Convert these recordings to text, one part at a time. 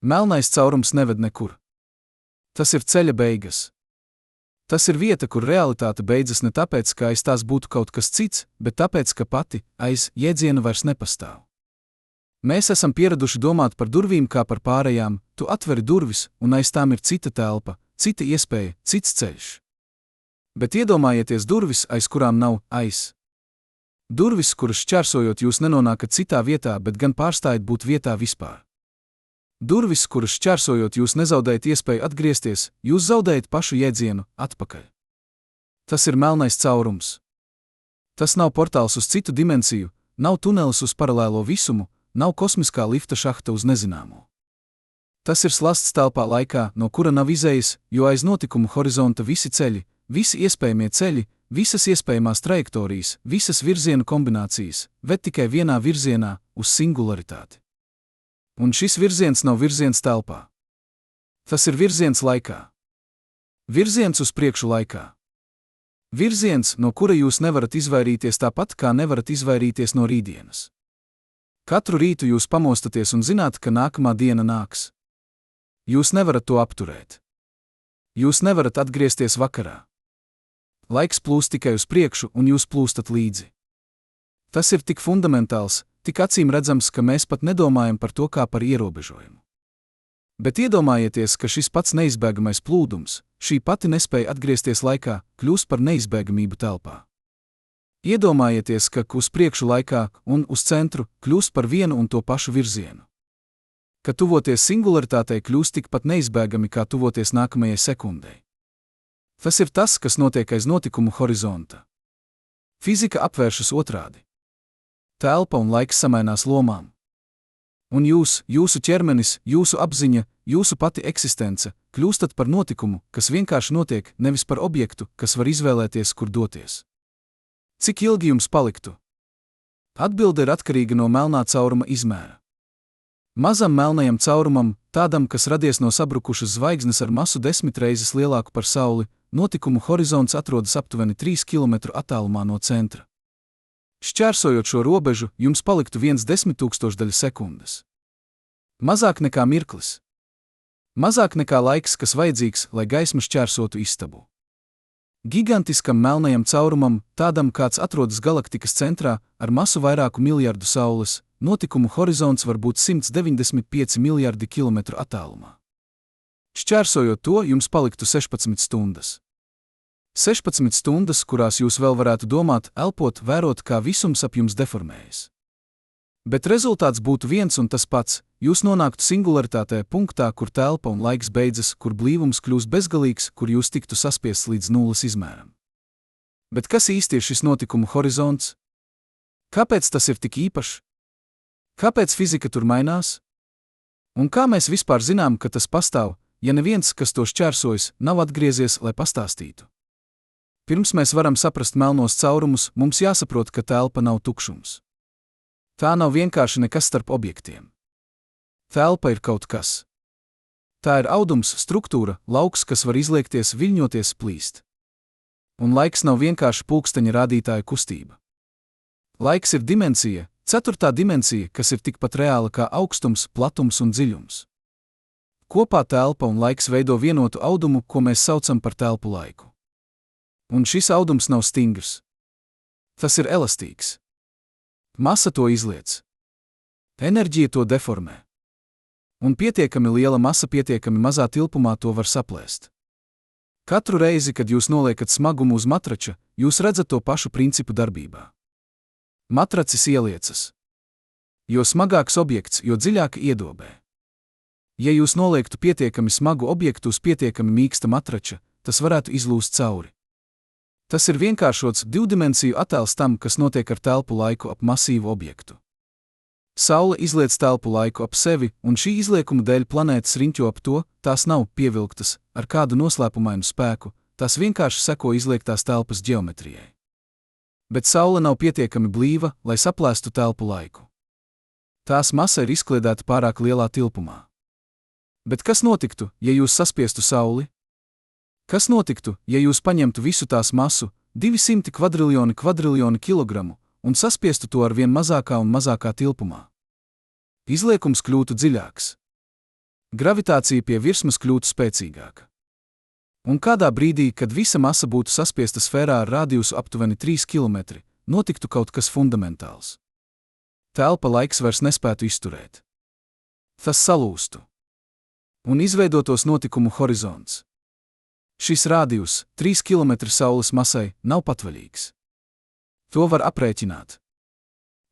Melnais caurums neved nekur. Tas ir ceļa beigas. Tas ir vieta, kur realitāte beidzas ne tāpēc, ka aiz tās būtu kaut kas cits, bet tāpēc, ka pati aiz jēdziena vairs nepastāv. Mēs esam pieraduši domāt par durvīm kā par pārējām, tu atveri durvis, un aiz tām ir cita telpa, cita iespēja, cits ceļš. Bet iedomājieties durvis, aiz kurām nav aiz. Durvis, kuras šķērsojot jūs nenonākat citā vietā, bet gan pārstājat būt vietā vispār. Durvis, kuras šķērsojot jūs nezaudējat iespēju atgriezties, jūs zaudējat pašu jēdzienu atpakaļ. Tas ir melnais caurums. Tas nav portāls uz citu dimensiju, nav tunelis uz paralēlo visumu, nav kosmiskā lifta šahta uz nezināmo. Tas ir slasts telpā laikā, no kura nav izējas, jo aiz notikumu horizonta visi ceļi, visi iespējamie ceļi, visas iespējamās trajektorijas, visas virzienu kombinācijas, ved tikai vienā virzienā uz singularitāti. Un šis virziens nav virziens telpā. Tas ir virziens laikā. Virziens uz priekšu laikā. Virziens, no kura jūs nevarat izvairīties tāpat, kā nevarat izvairīties no rītdienas. Katru rītu jūs pamostaties un zināt, ka nākamā diena nāks. Jūs nevarat to apturēt. Jūs nevarat atgriezties vakarā. Laiks plūst tikai uz priekšu, un jūs plūstat līdzi. Tas ir tik fundamentāls, tik acīm redzams, ka mēs pat nedomājam par to kā par ierobežojumu. Bet iedomājieties, ka šis pats neizbēgamais plūdums, šī pati nespēja atgriezties laikā, kļūst par neizbēgamību telpā. Iedomājieties, ka uz priekšu laikā un uz centru kļūst par vienu un to pašu virzienu. Ka tuvoties singularitātei kļūst tikpat neizbēgami, kā tuvoties nākamajai sekundei. Tas ir tas, kas notiek aiz notikumu horizonta. Fizika apvēršas otrādi. Telpa un laiks samainās lomām. Un jūs, jūsu ķermenis, jūsu apziņa, jūsu pati eksistence kļūstat par notikumu, kas vienkārši notiek, nevis par objektu, kas var izvēlēties, kur doties. Cik ilgi jums paliktu? Atbilde ir atkarīga no melnā cauruma izmēra. Mazam melnajam caurumam, tādam, kas radies no sabrukušas zvaigznes ar masu 10 reizes lielāku par Sauli, notikumu horizonts atrodas aptuveni 3 km attālumā no centra. Šķērsojot šo robežu, jums paliktu 1/10,000 sekundes. Mazāk nekā mirklis. Mazāk nekā laiks, kas vajadzīgs, lai gaisma šķērsotu istabu. Gigantiskam melnajam caurumam, tādam, kāds atrodas galaktikas centrā, ar masu vairāku miljardu saules, notikumu horizonts var būt 195 miljardi kilometru attālumā. Šķērsojot to, jums paliktu 16 stundas. 16 stundas, kurās jūs vēl varētu domāt, elpot, vērot, kā visums ap jums deformējas. Bet rezultāts būtu viens un tas pats, jūs nonāktu singularitātē punktā, kur telpa un laiks beidzas, kur blīvums kļūst bezgalīgs, kur jūs tiktu saspiests līdz nulles izmēram. Bet kas īsti ir šis notikumu horizonts? Kāpēc tas ir tik īpašs? Kāpēc fizika tur mainās? Un kā mēs vispār zinām, ka tas pastāv, ja neviens, kas to šķērsojas, nav atgriezies, lai pastāstītu? Pirms mēs varam saprast melnos caurumus, mums jāsaprot, ka telpa nav tukšums. Tā nav vienkārši nekas starp objektiem. Telpa ir kaut kas. Tā ir audums, struktūra, lauks, kas var izliekties, viļņoties, plīst. Un laiks nav vienkārši pulksteņa rādītāja kustība. Laiks ir dimensija, 4. dimensija, kas ir tikpat reāla kā augstums, platums un dziļums. Kopā telpa un laiks veido vienotu audumu, ko mēs saucam par telpu laiku. Un šis audums nav stingrs. Tas ir elastīgs. Masa to izliec. Enerģija to deformē. Un pietiekami liela masa pietiekami mazā tilpumā to var saplēst. Katru reizi, kad jūs noliekat smagumu uz matrača, jūs redzat to pašu principu darbībā. Matracis ieliecas. Jo smagāks objekts, jo dziļāk iedobē. Ja jūs noliektu pietiekami smagu objektu uz pietiekami mīksta matrača, tas varētu izlūst cauri. Tas ir vienkāršots divdimensiju attēls tam, kas notiek ar telpu laiku ap masīvu objektu. Saule izliec telpu laiku ap sevi, un šī izliekuma dēļ planētas riņķo ap to, tās nav pievilktas ar kādu noslēpumainu spēku, tās vienkārši seko izliektās telpas ģeometrijai. Bet Saule nav pietiekami blīva, lai saplēstu telpu laiku. Tās masa ir izkliedēta pārāk lielā tilpumā. Bet kas notiktu, ja jūs saspiestu Sauli? Kas notiktu, ja jūs paņemtu visu tās masu, 200 kvadriljoni kilogramu, un saspiestu to ar vien mazākā un mazākā tilpumā? Izliekums kļūtu dziļāks. Gravitācija pie virsmas kļūtu spēcīgāka. Un kādā brīdī, kad visa masa būtu saspiesta sfērā ar radiusu aptuveni 3 km, notiktu kaut kas fundamentāls. Telpa laiks vairs nespētu izturēt. Tas salūstu. Un izveidotos notikumu horizonts. Šis radius, 3 km Saules masai, nav patvaļīgs. To var aprēķināt.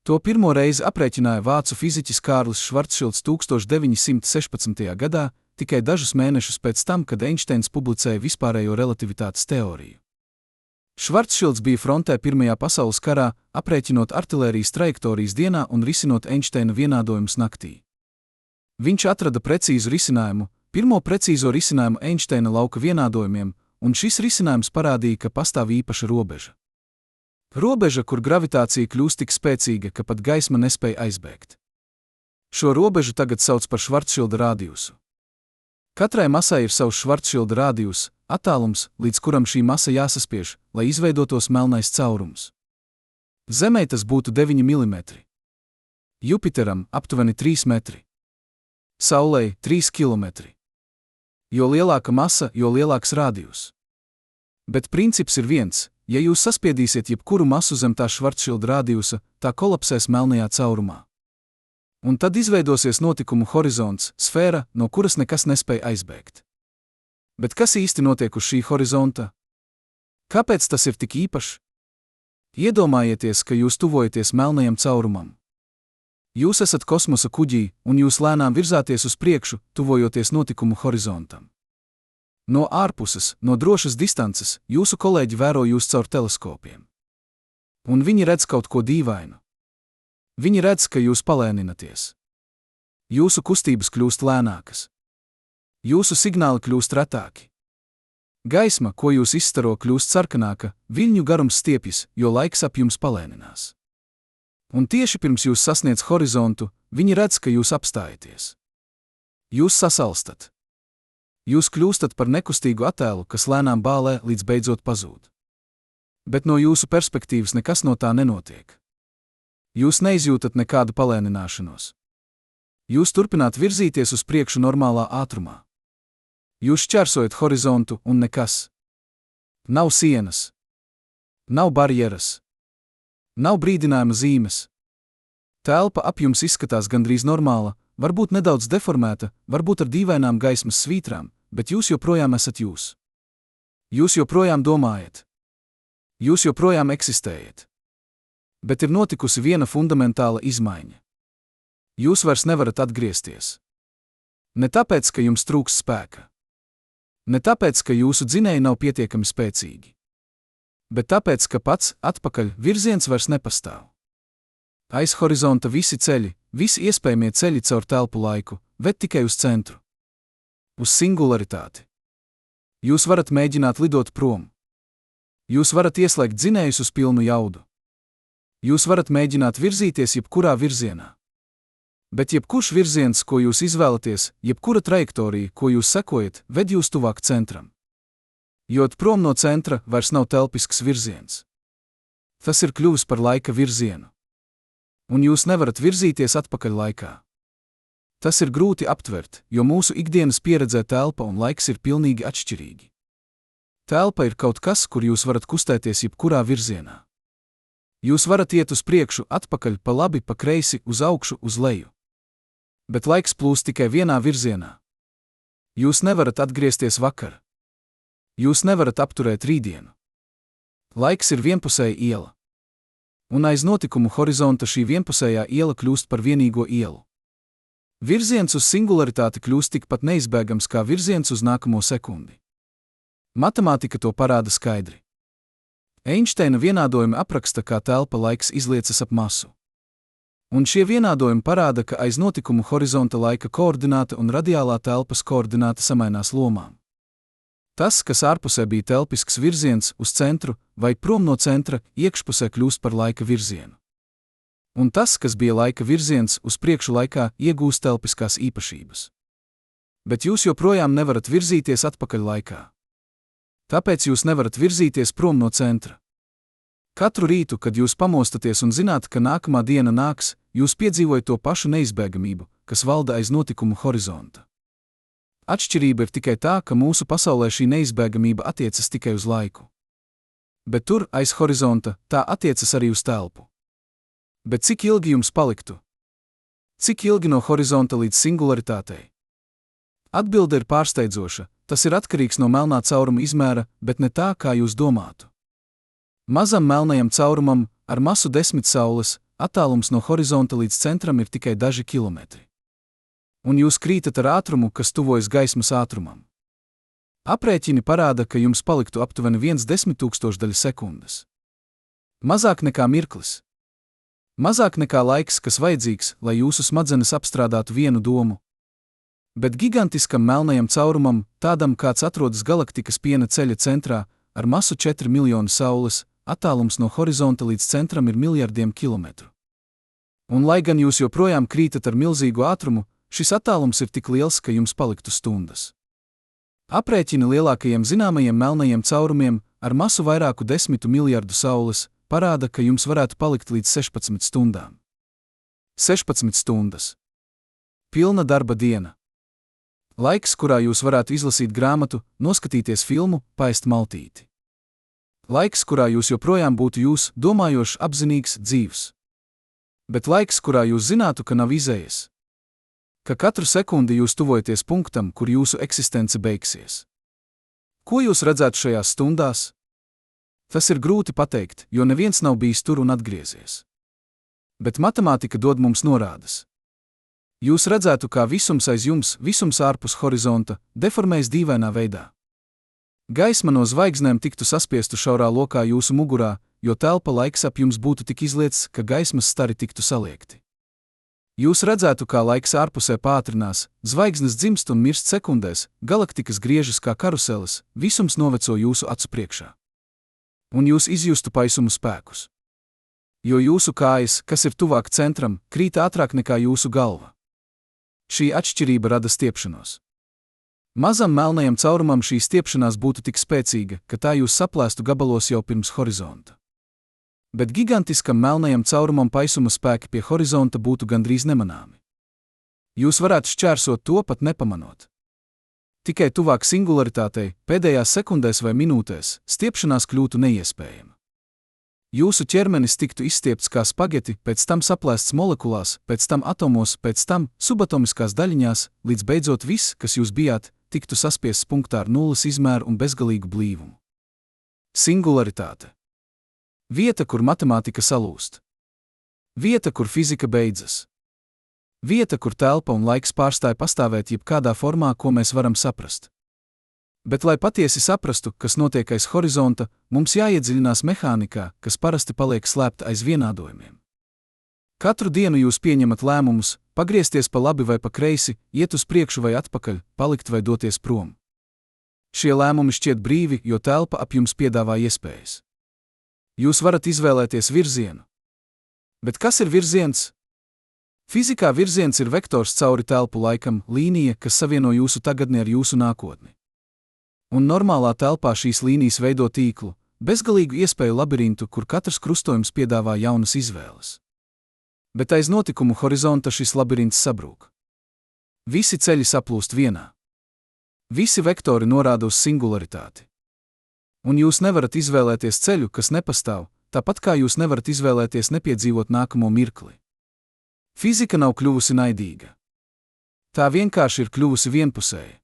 To pirmo reizi aprēķināja vācu fiziķis Kārlis Švarcšilds 1916. gadā, tikai dažus mēnešus pēc tam, kad Einsteins publicēja vispārējo relativitātes teoriju. Švarcšilds bija frontē Pirmajā pasaules karā, aprēķinot artilērijas trajektorijas dienā un risinot Einsteina vienādojumus naktī. Viņš atrada precīzu risinājumu, pirmo precīzo risinājumu Einsteina lauka vienādojumiem, un šis risinājums parādīja, ka pastāv īpaša robeža. Robeža, kur gravitācija kļūst tik spēcīga, ka pat gaisma nespēja aizbēgt. Šo robežu tagad sauc par Švarcšilda radiusu. Katrai masai ir savs Švarcšilda radius, attālums, līdz kuram šī masa jāsaspiež, lai izveidotos melnais caurums. Zemei tas būtu 9 mm. Jupiteram aptuveni 3 metri. Saulei 3 km. Jo lielāka masa, jo lielāks radius. Bet princips ir viens. Ja jūs saspiedīsiet jebkuru masu zem tā Švarcšilda radiusa, tā kolapsēs melnajā caurumā. Un tad izveidosies notikumu horizonts, sfēra, no kuras nekas nespēj aizbēgt. Bet kas īsti notiek uz šī horizonta? Kāpēc tas ir tik īpašs? Iedomājieties, ka jūs tuvojaties melnajam caurumam. Jūs esat kosmosa kuģī, un jūs lēnām virzāties uz priekšu, tuvojoties notikumu horizontam. No ārpuses, no drošas distances, jūsu kolēģi vēro jūs caur teleskopiem. Un viņi redz kaut ko dīvainu. Viņi redz, ka jūs palēninaties. Jūsu kustības kļūst lēnākas. Jūsu signāli kļūst retāki. Gaisma, ko jūs izstaro, kļūst sarkanāka, viļņu garums stiepjas, jo laiks ap jums palēninās. Un tieši pirms jūs sasniedz horizontu, viņi redz, ka jūs apstājaties. Jūs sasalstat. Jūs kļūstat par nekustīgu attēlu, kas lēnām bālē, līdz beidzot pazūd. Bet no jūsu perspektīvas nekas no tā nenotiek. Jūs neizjūtat nekādu palēnināšanos. Jūs turpināt virzīties uz priekšu normālā ātrumā. Jūs šķērsojat horizontu un nekas. Nav sienas. Nav barjeras. Nav brīdinājuma zīmes. Telpa ap jums izskatās gandrīz normāla, varbūt nedaudz deformēta, varbūt ar dīvainām gaismas svītrām, bet jūs joprojām esat jūs. Jūs joprojām domājat. Jūs joprojām eksistējat. Bet ir notikusi viena fundamentāla izmaiņa. Jūs vairs nevarat atgriezties. Ne tāpēc, ka jums trūks spēka. Ne tāpēc, ka jūsu dzinēji nav pietiekami spēcīgi. Bet tāpēc, ka pats, atpakaļ, virziens vairs nepastāv. Aiz horizonta visi ceļi, visi iespējamie ceļi caur telpu laiku, ved tikai uz centru. Uz singularitāti. Jūs varat mēģināt lidot prom. Jūs varat ieslēgt dzinējus uz pilnu jaudu. Jūs varat mēģināt virzīties jebkurā virzienā. Bet jebkurš virziens, ko jūs izvēlaties, jebkura trajektorija, ko jūs sekojat, ved jūs tuvāk centram. Jo prom no centra vairs nav telpisks virziens. Tas ir kļuvis par laika virzienu. Un jūs nevarat virzīties atpakaļ laikā. Tas ir grūti aptvert, jo mūsu ikdienas pieredzē telpa un laiks ir pilnīgi atšķirīgi. Telpa ir kaut kas, kur jūs varat kustēties jebkurā virzienā. Jūs varat iet uz priekšu, atpakaļ, pa labi, pa kreisi, uz augšu, uz leju. Bet laiks plūst tikai vienā virzienā. Jūs nevarat atgriezties vakar. Jūs nevarat apturēt rītdienu. Laiks ir vienpusēja iela. Un aiz notikumu horizonta šī vienpusējā iela kļūst par vienīgo ielu. Virziens uz singularitāti kļūst tikpat neizbēgams kā virziens uz nākamo sekundi. Matemātika to parāda skaidri. Einsteina vienādojumi apraksta, kā telpa laiks izliecas ap masu. Un šie vienādojumi parāda, ka aiz notikumu horizonta laika koordināta un radiālā telpas koordināta samainās lomām. Tas, kas ārpusē bija telpisks virziens uz centru vai prom no centra, iekšpusē kļūst par laika virzienu. Un tas, kas bija laika virziens uz priekšu laikā, iegūst telpiskās īpašības. Bet jūs joprojām nevarat virzīties atpakaļ laikā. Tāpēc jūs nevarat virzīties prom no centra. Katru rītu, kad jūs pamostaties un zināt, ka nākamā diena nāks, jūs piedzīvojat to pašu neizbēgamību, kas valda aiz notikumu horizonta. Atšķirība ir tikai tā, ka mūsu pasaulē šī neizbēgamība attiecas tikai uz laiku. Bet tur, aiz horizonta, tā attiecas arī uz telpu. Bet cik ilgi jums paliktu? Cik ilgi no horizonta līdz singularitātei? Atbilde ir pārsteidzoša, tas ir atkarīgs no melnā cauruma izmēra, bet ne tā, kā jūs domātu. Mazam melnajam caurumam, ar masu 10 Saules, attālums no horizonta līdz centram ir tikai daži kilometri. Un jūs krītat ar ātrumu, kas tuvojas gaismas ātrumam. Aprēķini parāda, ka jums paliktu aptuveni 1/10,000 sekundes. Mazāk nekā mirklis. Mazāk nekā laiks, kas vajadzīgs, lai jūsu smadzenes apstrādātu vienu domu. Bet gigantiskam melnajam caurumam, tādam kāds atrodas galaktikas piena ceļa centrā, ar masu 4 miljoni Saules, attālums no horizonta līdz centram ir miljardiem kilometru. Un lai gan jūs joprojām krītat ar milzīgu ātrumu, šis attālums ir tik liels, ka jums paliktu stundas. Aprēķini lielākajiem zināmajiem melnajiem caurumiem, ar masu vairāku 10 miljardu Saules, parāda, ka jums varētu palikt līdz 16 stundām. 16 stundas. Pilna darba diena. Laiks, kurā jūs varētu izlasīt grāmatu, noskatīties filmu, paēst maltīti. Laiks, kurā jūs joprojām būtu jūs, domājošs, apzinīgs, dzīvs. Bet laiks, kurā jūs zinātu, ka nav izējas. Ka katru sekundi jūs tuvojaties punktam, kur jūsu eksistence beigsies. Ko jūs redzētu šajās stundās? Tas ir grūti pateikt, jo neviens nav bijis tur un atgriezies. Bet matemātika dod mums norādes. Jūs redzētu, kā visums aiz jums, visums ārpus horizonta, deformējas dīvainā veidā. Gaisma no zvaigznēm tiktu saspiestu šaurā lokā jūsu mugurā, jo telpa laiks ap jums būtu tik izliets, ka gaismas stari tiktu saliekti. Jūs redzētu, kā laiks ārpusē pātrinās, zvaigznes dzimst un mirst sekundēs, galaktikas griežas kā karuseles, visums noveco jūsu acu priekšā. Un jūs izjustu paisumu spēkus. Jo jūsu kājas, kas ir tuvāk centram, krīt ātrāk nekā jūsu galva. Šī atšķirība rada stiepšanos. Mazam melnajam caurumam šī stiepšanās būtu tik spēcīga, ka tā jūs saplēstu gabalos jau pirms horizonta. Bet gigantiskam melnajam caurumam paisuma spēki pie horizonta būtu gandrīz nemanāmi. Jūs varētu šķērsot to pat nepamanot. Tikai tuvāk singularitātei, pēdējās sekundēs vai minūtēs, stiepšanās kļūtu neiespējama. Jūsu ķermenis tiktu izstiepts kā spageti, pēc tam saplēsts molekulās, pēc tam atomos, pēc tam subatomiskās daļiņās, līdz beidzot viss, kas jūs bijāt, tiktu saspiests punktā ar nulles izmēru un bezgalīgu blīvumu. Singularitāte. Vieta, kur matemātika salūst. Vieta, kur fizika beidzas. Vieta, kur telpa un laiks pārstāja pastāvēt jebkādā formā, ko mēs varam saprast. Bet, lai patiesi saprastu, kas notiek aiz horizonta, mums jāiedziļinās mehānikā, kas parasti paliek slēpta aiz vienādojumiem. Katru dienu jūs pieņemat lēmumus, pagriezties pa labi vai pa kreisi, iet uz priekšu vai atpakaļ, palikt vai doties prom. Šie lēmumi šķiet brīvi, jo telpa ap jums piedāvā iespējas. Jūs varat izvēlēties virzienu. Bet kas ir virziens? Fizikā virziens ir vektors cauri telpu laikam, līnija, kas savieno jūsu tagadni ar jūsu nākotni. Un normālā telpā šīs līnijas veido tīklu, bezgalīgu iespēju labirintu, kur katrs krustojums piedāvā jaunas izvēles. Bet aiz notikumu horizonta šis labirints sabrūk. Visi ceļi saplūst vienā. Visi vektori norāda uz singularitāti. Un jūs nevarat izvēlēties ceļu, kas nepastāv, tāpat kā jūs nevarat izvēlēties nepiedzīvot nākamo mirkli. Fizika nav kļuvusi naidīga. Tā vienkārši ir kļuvusi vienpusēja.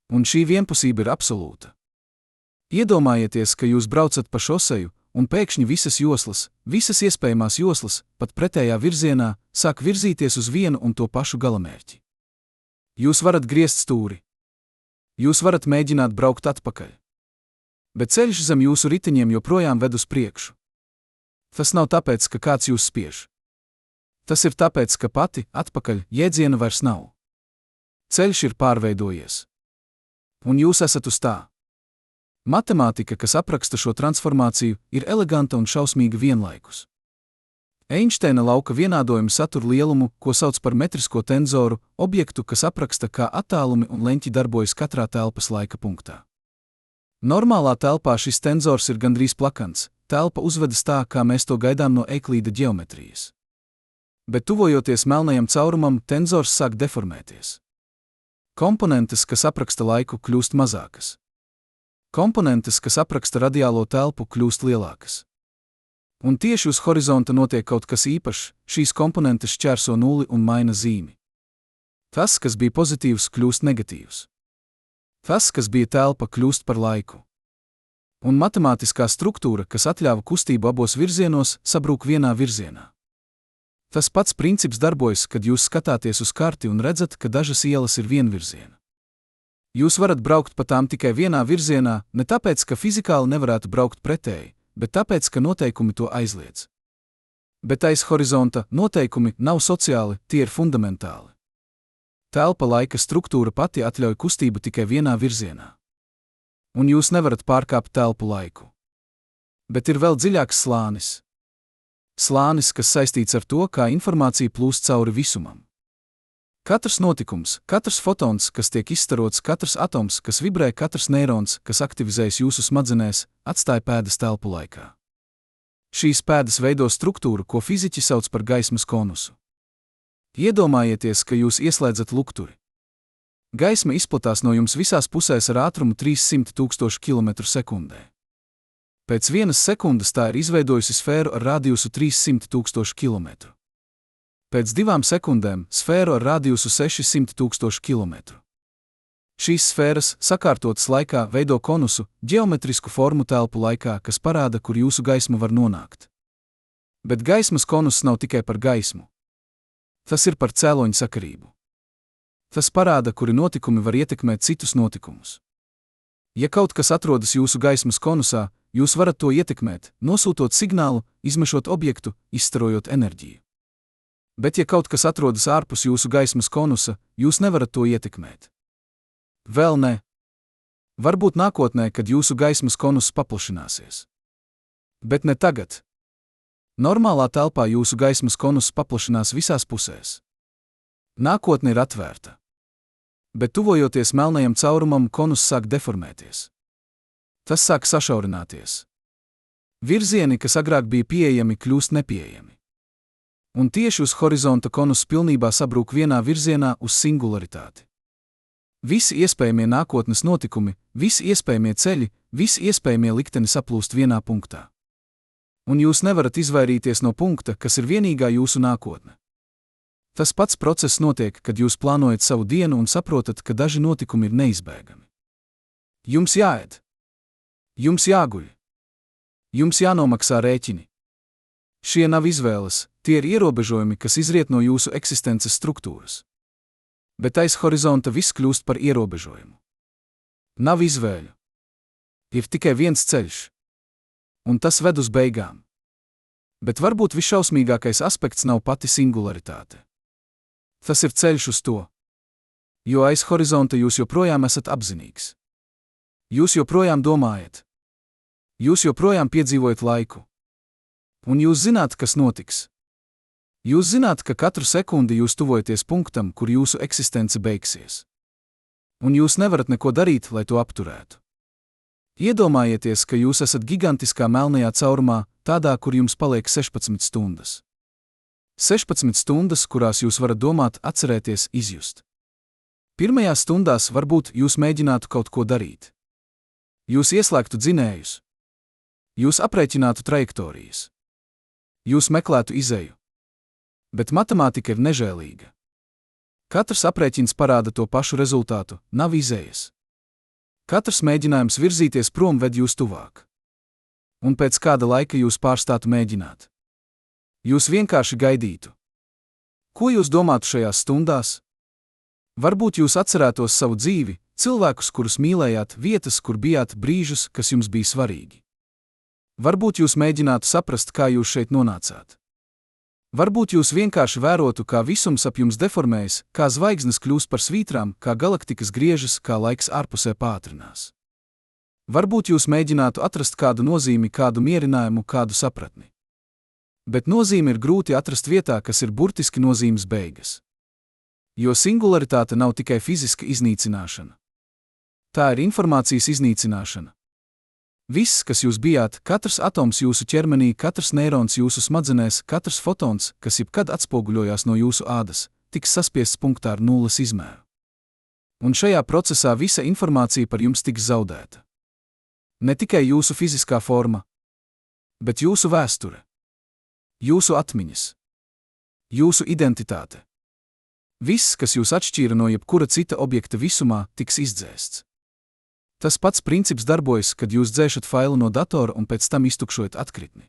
Un šī vienpusība ir absolūta. Iedomājieties, ka jūs braucat pa šoseju, un pēkšņi visas joslas, visas iespējamās joslas, pat pretējā virzienā, sāk virzīties uz vienu un to pašu galamērķi. Jūs varat griezt stūri. Jūs varat mēģināt braukt atpakaļ. Bet ceļš zem jūsu riteņiem joprojām ved uz priekšu. Tas nav tāpēc, ka kāds jūs spiež. Tas ir tāpēc, ka pati, atpakaļ, jēdziena vairs nav. Ceļš ir pārveidojies. Un jūs esat uz tā. Matemātika, kas apraksta šo transformāciju, ir eleganta un šausmīga vienlaikus. Einšteina lauka vienādojumi satur lielumu, ko sauc par metrisko tenzoru, objektu, kas apraksta, kā attālumi un leņķi darbojas katrā telpas laika punktā. Normālā telpā šis tenzors ir gandrīz plakans, telpa uzvedas tā, kā mēs to gaidām no Eiklīda ģeometrijas. Bet tuvojoties melnajam caurumam, tenzors sāk deformēties. Komponentes, kas apraksta laiku, kļūst mazākas. Komponentes, kas apraksta radiālo telpu, kļūst lielākas. Un tieši uz horizonta notiek kaut kas īpašs, šīs komponentes šķērso nulli un maina zīmi. Tas, kas bija pozitīvs, kļūst negatīvs. Tas, kas bija telpa, kļūst par laiku. Un matemātiskā struktūra, kas atļāva kustību abos virzienos, sabrūk vienā virzienā. Tas pats princips darbojas, kad jūs skatāties uz karti un redzat, ka dažas ielas ir vienvirziena. Jūs varat braukt pa tām tikai vienā virzienā, ne tāpēc, ka fizikāli nevarētu braukt pretēji, bet tāpēc, ka noteikumi to aizliedz. Bet aiz horizonta noteikumi nav sociāli, tie ir fundamentāli. Telpa laika struktūra pati atļauj kustību tikai vienā virzienā. Un jūs nevarat pārkāpt telpu laiku. Bet ir vēl dziļāks slānis. Slānis, kas saistīts ar to, kā informācija plūst cauri visumam. Katrs notikums, katrs fotons, kas tiek izstarots, katrs atoms, kas vibrē, katrs neirons, kas aktivizējas jūsu smadzenēs, atstāja pēdas telpu laikā. Šīs pēdas veido struktūru, ko fiziķi sauc par gaismas konusu. Iedomājieties, ka jūs ieslēdzat lukturi. Gaisma izplatās no jums visās pusēs ar ātrumu 300,000 km/sekundē. Pēc vienas sekundes tā ir izveidojusi sfēru ar radiusu 300,000 km. Pēc 2 sekundēm sfēru ar radiusu 600,000 km. Šīs sfēras, sakārtotas laikā, veido konusu, ģeometrisku formu telpu laikā, kas parāda, kur jūsu gaisma var nonākt. Bet gaismas konuss nav tikai par gaismu. Tas ir par cēloņu sakarību. Tas parāda, kuri notikumi var ietekmēt citus notikumus. Ja kaut kas atrodas jūsu gaismas konusā, jūs varat to ietekmēt, nosūtot signālu, izmešot objektu, izstarojot enerģiju. Bet ja kaut kas atrodas ārpus jūsu gaismas konusa, jūs nevarat to ietekmēt. Vēl ne. Varbūt nākotnē, kad jūsu gaismas konus paplašināsies. Bet ne tagad. Normālā telpā jūsu gaismas konus paplašinās visās pusēs. Nākotne ir atvērta. Bet tuvojoties melnajam caurumam, konus sāk deformēties. Tas sāk sašaurināties. Virzieni, kas agrāk bija pieejami, kļūst nepieejami. Un tieši uz horizonta konus pilnībā sabrūk vienā virzienā uz singularitāti. Visi iespējamie nākotnes notikumi, visi iespējamie ceļi, visi iespējamie likteni saplūst vienā punktā. Un jūs nevarat izvairīties no punkta, kas ir vienīgā jūsu nākotne. Tas pats process notiek, kad jūs plānojat savu dienu un saprotat, ka daži notikumi ir neizbēgami. Jums jāēd. Jums jāguļ. Jums jānomaksā rēķini. Šie nav izvēles, tie ir ierobežojumi, kas izriet no jūsu eksistences struktūras. Bet aiz horizonta viss kļūst par ierobežojumu. Nav izvēļu. Ir tikai viens ceļš. Un tas ved uz beigām. Bet varbūt visšausmīgākais aspekts nav pati singularitāte. Tas ir ceļš uz to. Jo aiz horizonta jūs joprojām esat apzinīgs. Jūs joprojām domājat. Jūs joprojām piedzīvojat laiku. Un jūs zināt, kas notiks. Jūs zināt, ka katru sekundi jūs tuvojaties punktam, kur jūsu eksistence beigsies. Un jūs nevarat neko darīt, lai to apturētu. Iedomājieties, ka jūs esat gigantiskā melnajā caurumā, tādā, kur jums paliek 16 stundas. 16 stundas, kurās jūs varat domāt, atcerēties, izjust. Pirmajās stundās varbūt jūs mēģinātu kaut ko darīt. Jūs ieslēgtu dzinējus. Jūs aprēķinātu trajektorijas. Jūs meklētu izeju. Bet matemātika ir nežēlīga. Katrs aprēķins parāda to pašu rezultātu, nav izējas. Katrs mēģinājums virzīties prom ved jūs tuvāk. Un pēc kāda laika jūs pārstātu mēģināt. Jūs vienkārši gaidītu. Ko jūs domātu šajās stundās? Varbūt jūs atcerētos savu dzīvi, cilvēkus, kurus mīlējāt, vietas, kur bijāt, brīžus, kas jums bija svarīgi. Varbūt jūs mēģinātu saprast, kā jūs šeit nonācāt. Varbūt jūs vienkārši vērotu, kā visums ap jums deformējas, kā zvaigznes kļūst par svītrām, kā galaktikas griežas, kā laiks ārpusē pātrinās. Varbūt jūs mēģinātu atrast kādu nozīmi, kādu mierinājumu, kādu sapratni. Bet nozīme ir grūti atrast vietā, kas ir burtiski nozīmes beigas. Jo singularitāte nav tikai fiziska iznīcināšana. Tā ir informācijas iznīcināšana. Viss, kas jūs bijāt, katrs atoms jūsu ķermenī, katrs neirons jūsu smadzenēs, katrs fotons, kas jebkad atspoguļojās no jūsu ādas, tiks saspiests punktā ar nulles izmēru. Un šajā procesā visa informācija par jums tiks zaudēta. Ne tikai jūsu fiziskā forma, bet jūsu vēsture, jūsu atmiņas, jūsu identitāte. Viss, kas jūs atšķīra no jebkura cita objekta visumā, tiks izdzēsts. Tas pats princips darbojas, kad jūs dzēšat failu no datora un pēc tam iztukšojat atkritni.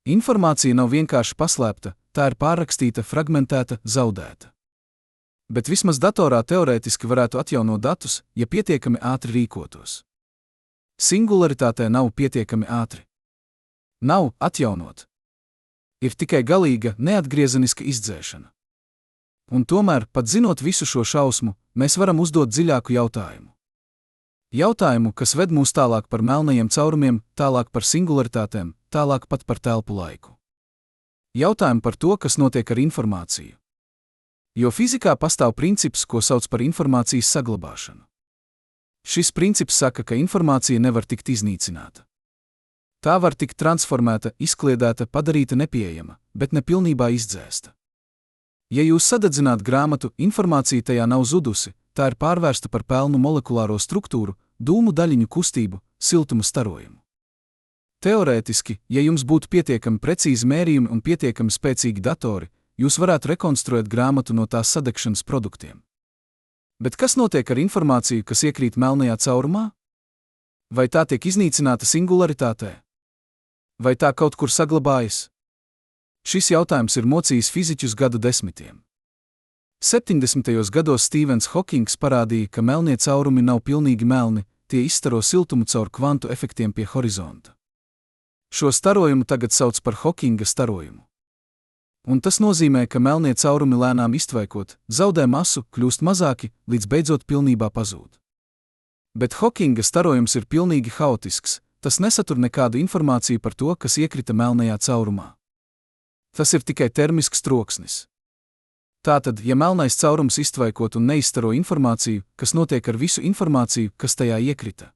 Informācija nav vienkārši paslēpta, tā ir pārrakstīta, fragmentēta, zaudēta. Bet vismaz datorā teorētiski varētu atjaunot datus, ja pietiekami ātri rīkotos. Singularitātē nav pietiekami ātri. Nav atjaunot. Ir tikai galīga, neatgriezeniska izdzēšana. Un tomēr, pat zinot visu šo šausmu, mēs varam uzdot dziļāku jautājumu. Jautājumu, kas ved mūs tālāk par melnajiem caurumiem, tālāk par singularitātēm, tālāk pat par telpu laiku. Jautājumu par to, kas notiek ar informāciju. Jo fizikā pastāv princips, ko sauc par informācijas saglabāšanu. Šis princips saka, ka informācija nevar tikt iznīcināta. Tā var tikt transformēta, izkliedēta, padarīta nepieejama, bet ne pilnībā izdzēsta. Ja jūs sadedzināt grāmatu, informācija tajā nav zudusi, tā ir pārvērsta par pelnu molekulāro struktūru, dūmu daļiņu kustību, siltuma starojumu. Teorētiski, ja jums būtu pietiekami precīzi mērījumi un pietiekami spēcīgi datori, jūs varētu rekonstruēt grāmatu no tās sadegšanas produktiem. Bet kas notiek ar informāciju, kas iekrīt melnajā caurumā? Vai tā tiek iznīcināta singularitātē? Vai tā kaut kur saglabājas? Šis jautājums ir mocījis fiziķus gadu desmitiem. 70. gados Stīvens Hokings parādīja, ka melnie caurumi nav pilnīgi melni, tie izstaro siltumu caur kvantu efektiem pie horizonta. Šo starojumu tagad sauc par Hokinga starojumu. Un tas nozīmē, ka melnie caurumi lēnām iztvaikot, zaudē masu, kļūst mazāki, līdz beidzot pilnībā pazūd. Bet Hokinga starojums ir pilnīgi haotisks, tas nesatur nekādu informāciju par to, kas iekrita melnajā caurumā. Tas ir tikai termisks troksnis. Tātad, ja melnais caurums iztvaikot un neizstaro informāciju, kas notiek ar visu informāciju, kas tajā iekrita?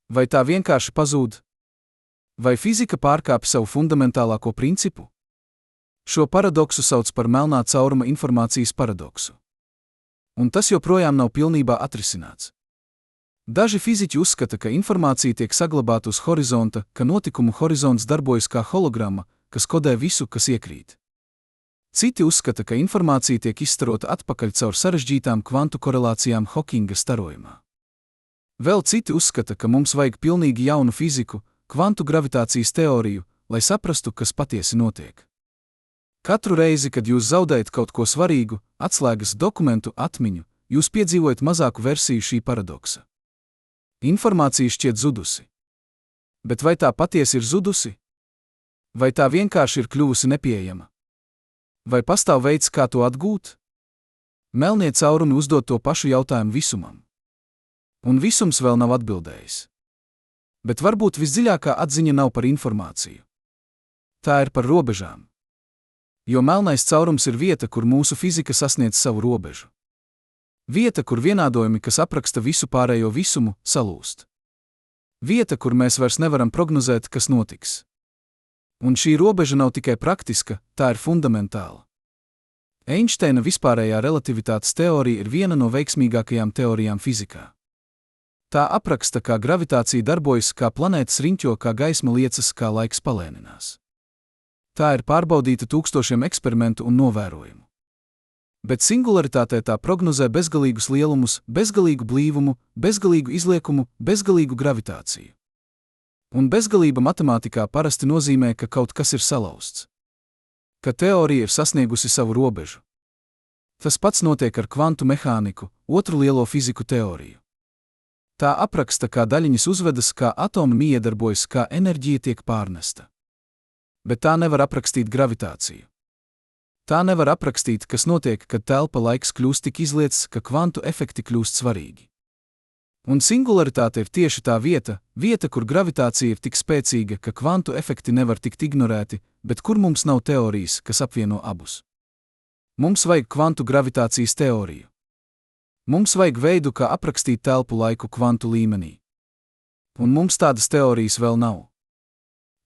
Vai tā vienkārši pazūd? Vai fizika pārkāpj savu fundamentālāko principu? Šo paradoksu sauc par melnā cauruma informācijas paradoksu. Un tas joprojām nav pilnībā atrisināts. Daži fiziķi uzskata, ka informācija tiek saglabāta uz horizonta, ka notikumu horizonts darbojas kā hologramma, kas kodē visu, kas iekrīt. Citi uzskata, ka informācija tiek izstarota atpakaļ caur sarežģītām kvantu korelācijām Hokinga starojumā. Vēl citi uzskata, ka mums vajag pilnīgi jaunu fiziku, kvantu gravitācijas teoriju, lai saprastu, kas patiesi notiek. Katru reizi, kad jūs zaudējat kaut ko svarīgu, atslēgas dokumentu, atmiņu, jūs piedzīvojat mazāku versiju šī paradoksa. Informācija šķiet zudusi. Bet vai tā patiesi ir zudusi? Vai tā vienkārši ir kļuvusi nepieejama? Vai pastāv veids, kā to atgūt? Melnie caurumi uzdod to pašu jautājumu visumam. Un visums vēl nav atbildējis. Bet varbūt visdziļākā atziņa nav par informāciju. Tā ir par robežām. Jo melnais caurums ir vieta, kur mūsu fizika sasniedz savu robežu. Vieta, kur vienādojumi, kas apraksta visu pārējo visumu, salūst. Vieta, kur mēs vairs nevaram prognozēt, kas notiks. Un šī robeža nav tikai praktiska, tā ir fundamentāla. Einšteina vispārējā relativitātes teorija ir viena no veiksmīgākajām teorijām fizikā. Tā apraksta, kā gravitācija darbojas, kā planētas riņķo, kā gaisma liecas, kā laiks palēninās. Tā ir pārbaudīta tūkstošiem eksperimentu un novērojumu. Bet singularitātē tā prognozē bezgalīgus lielumus, bezgalīgu blīvumu, bezgalīgu izliekumu, bezgalīgu gravitāciju. Un bezgalība matemātikā parasti nozīmē, ka kaut kas ir salauzts. Ka teorija ir sasniegusi savu robežu. Tas pats notiek ar kvantu mehāniku, otru lielo fiziku teoriju. Tā apraksta, kā daļiņas uzvedas, kā atomi miedarbojas, kā enerģija tiek pārnesta. Bet tā nevar aprakstīt gravitāciju. Tā nevar aprakstīt, kas notiek, kad telpa laiks kļūst tik izliets, ka kvantu efekti kļūst svarīgi. Un singularitāte ir tieši tā vieta, kur gravitācija ir tik spēcīga, ka kvantu efekti nevar tikt ignorēti, bet kur mums nav teorijas, kas apvieno abus. Mums vajag kvantu gravitācijas teoriju. Mums vajag veidu, kā aprakstīt telpu laiku kvantu līmenī. Un mums tādas teorijas vēl nav.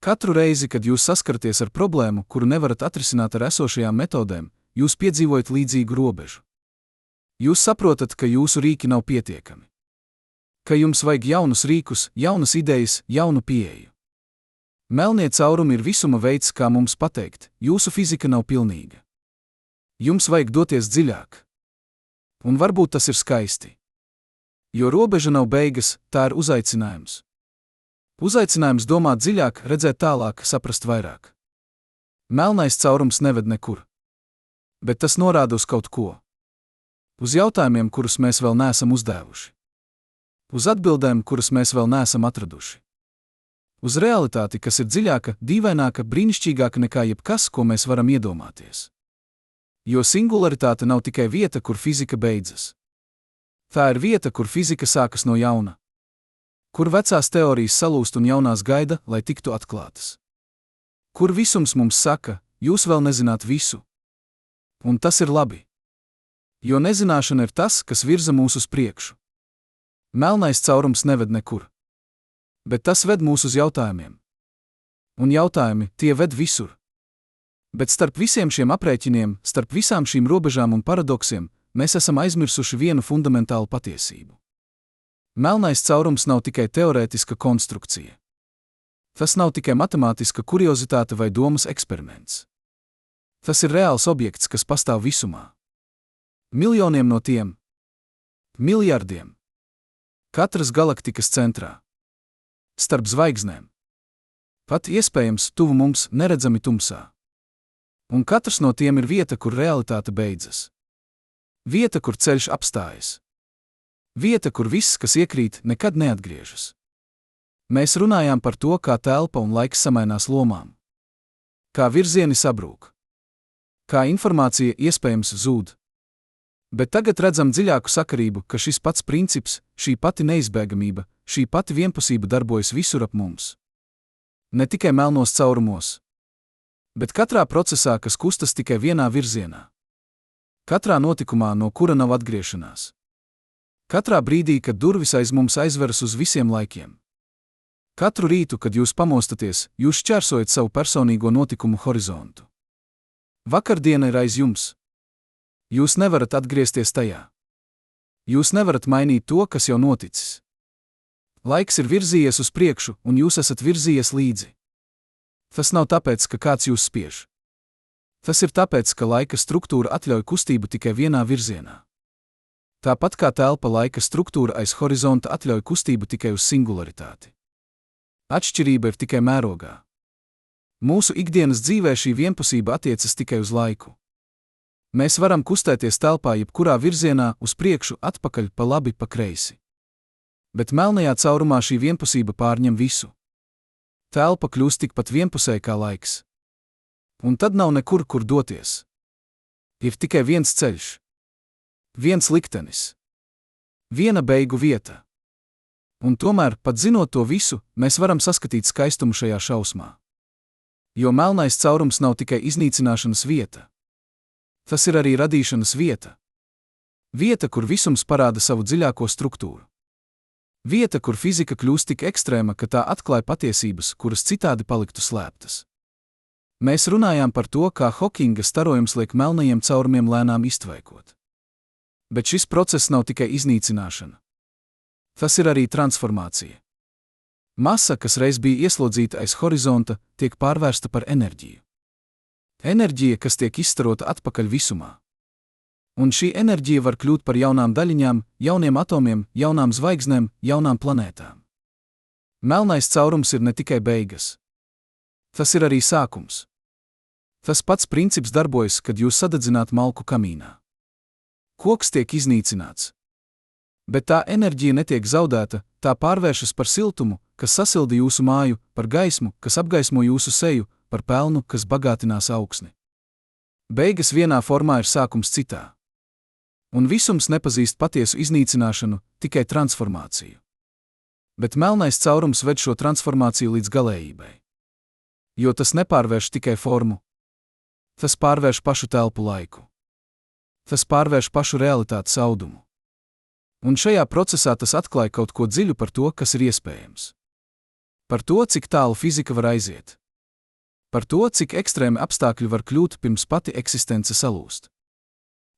Katru reizi, kad jūs saskaraties ar problēmu, kuru nevarat atrisināt ar esošajām metodēm, jūs piedzīvojat līdzīgu robežu. Jūs saprotat, ka jūsu rīki nav pietiekami. Ka jums vajag jaunus rīkus, jaunas idejas, jaunu pieeju. Melnie caurumi ir visuma veids, kā mums pateikt, jūsu fizika nav pilnīga. Jums vajag doties dziļāk. Un varbūt tas ir skaisti. Jo robeža nav beigas, tā ir uzaicinājums. Uzaicinājums domāt dziļāk, redzēt tālāk, saprast vairāk. Melnais caurums neved nekur. Bet tas norāda uz kaut ko. Uz jautājumiem, kurus mēs vēl neesam uzdevuši. Uz atbildēm, kuras mēs vēl neesam atraduši. Uz realitāti, kas ir dziļāka, dīvaināka, brīnišķīgāka nekā jebkas, ko mēs varam iedomāties. Jo singularitāte nav tikai vieta, kur fizika beidzas. Tā ir vieta, kur fizika sākas no jauna. Kur vecās teorijas salūst un jaunās gaida, lai tiktu atklātas. Kur visums mums saka, jūs vēl nezināt visu. Un tas ir labi. Jo nezināšana ir tas, kas virza mūs uz priekšu. Melnais caurums neved nekur. Bet tas ved mūs uz jautājumiem. Un jautājumi, tie ved visur. Bet starp visiem šiem aprēķiniem, starp visām šīm robežām un paradoksiem, mēs esam aizmirsuši vienu fundamentālu patiesību. Melnais caurums nav tikai teorētiska konstrukcija. Tas nav tikai matemātiska kuriozitāte vai domas eksperiments. Tas ir reāls objekts, kas pastāv visumā. Miljoniem no tiem. Miljardiem. Katras galaktikas centrā. Starp zvaigznēm. Pat iespējams tuvu mums neredzami tumsā. Un katrs no tiem ir vieta, kur realitāte beidzas. Vieta, kur ceļš apstājas. Vieta, kur viss, kas iekrīt, nekad neatgriežas. Mēs runājām par to, kā telpa un laiks samainās lomām. Kā virzieni sabrūk. Kā informācija iespējams zūd. Bet tagad redzam dziļāku sakarību, ka šis pats princips, šī pati neizbēgamība, šī pati vienpusība darbojas visur ap mums. Ne tikai melnos caurumos, bet katrā procesā, kas kustas tikai vienā virzienā. Katrā notikumā, no kura nav atgriešanās. Katrā brīdī, kad durvis aiz mums aizveras uz visiem laikiem. Katru rītu, kad jūs pamostaties, jūs šķērsojat savu personīgo notikumu horizontu. Vakardiena ir aiz jums. Jūs nevarat atgriezties tajā. Jūs nevarat mainīt to, kas jau noticis. Laiks ir virzījies uz priekšu, un jūs esat virzījies līdzi. Tas nav tāpēc, ka kāds jūs spiež. Tas ir tāpēc, ka laika struktūra atļauj kustību tikai vienā virzienā. Tāpat kā telpa laika struktūra aiz horizonta atļauj kustību tikai uz singularitāti. Atšķirība ir tikai mērogā. Mūsu ikdienas dzīvē šī vienpusība attiecas tikai uz laiku. Mēs varam kustēties telpā jebkurā virzienā, uz priekšu, atpakaļ, pa labi, pa kreisi. Bet melnajā caurumā šī vienpusība pārņem visu. Telpa kļūst tikpat vienpusēja kā laiks. Un tad nav nekur, kur doties. Ir tikai viens ceļš. Viens liktenis. Viena beigu vieta. Un tomēr, pat zinot to visu, mēs varam saskatīt skaistumu šajā šausmā. Jo melnais caurums nav tikai iznīcināšanas vieta. Tas ir arī radīšanas vieta. Vieta, kur visums parāda savu dziļāko struktūru. Vieta, kur fizika kļūst tik ekstrēma, ka tā atklāj patiesības, kuras citādi paliktu slēptas. Mēs runājām par to, kā Hokinga starojums liek melnajiem caurumiem lēnām iztvaikot. Bet šis process nav tikai iznīcināšana. Tas ir arī transformācija. Masa, kas reiz bija ieslodzīta aiz horizonta, tiek pārvērsta par enerģiju. Enerģija, kas tiek izstarota atpakaļ visumā. Un šī enerģija var kļūt par jaunām daļiņām, jauniem atomiem, jaunām zvaigznēm, jaunām planētām. Melnais caurums ir ne tikai beigas. Tas ir arī sākums. Tas pats princips darbojas, kad jūs sadedzināt malku kamīnā. Koks tiek iznīcināts. Bet tā enerģija netiek zaudēta, tā pārvēršas par siltumu, kas sasilda jūsu māju, par gaismu, kas apgaismo jūsu seju, par pelnu, kas bagātinās augsni. Beigas vienā formā ir sākums citā. Un visums nepazīst patiesu iznīcināšanu, tikai transformāciju. Bet melnais caurums ved šo transformāciju līdz galējībai. Jo tas nepārvērš tikai formu. Tas pārvērš pašu telpu laiku. Tas pārvērš pašu realitātes audumu. Un šajā procesā tas atklāja kaut ko dziļu par to, kas ir iespējams. Par to, cik tālu fizika var aiziet. Par to, cik ekstrēmi apstākļi var kļūt pirms pati eksistence salūst.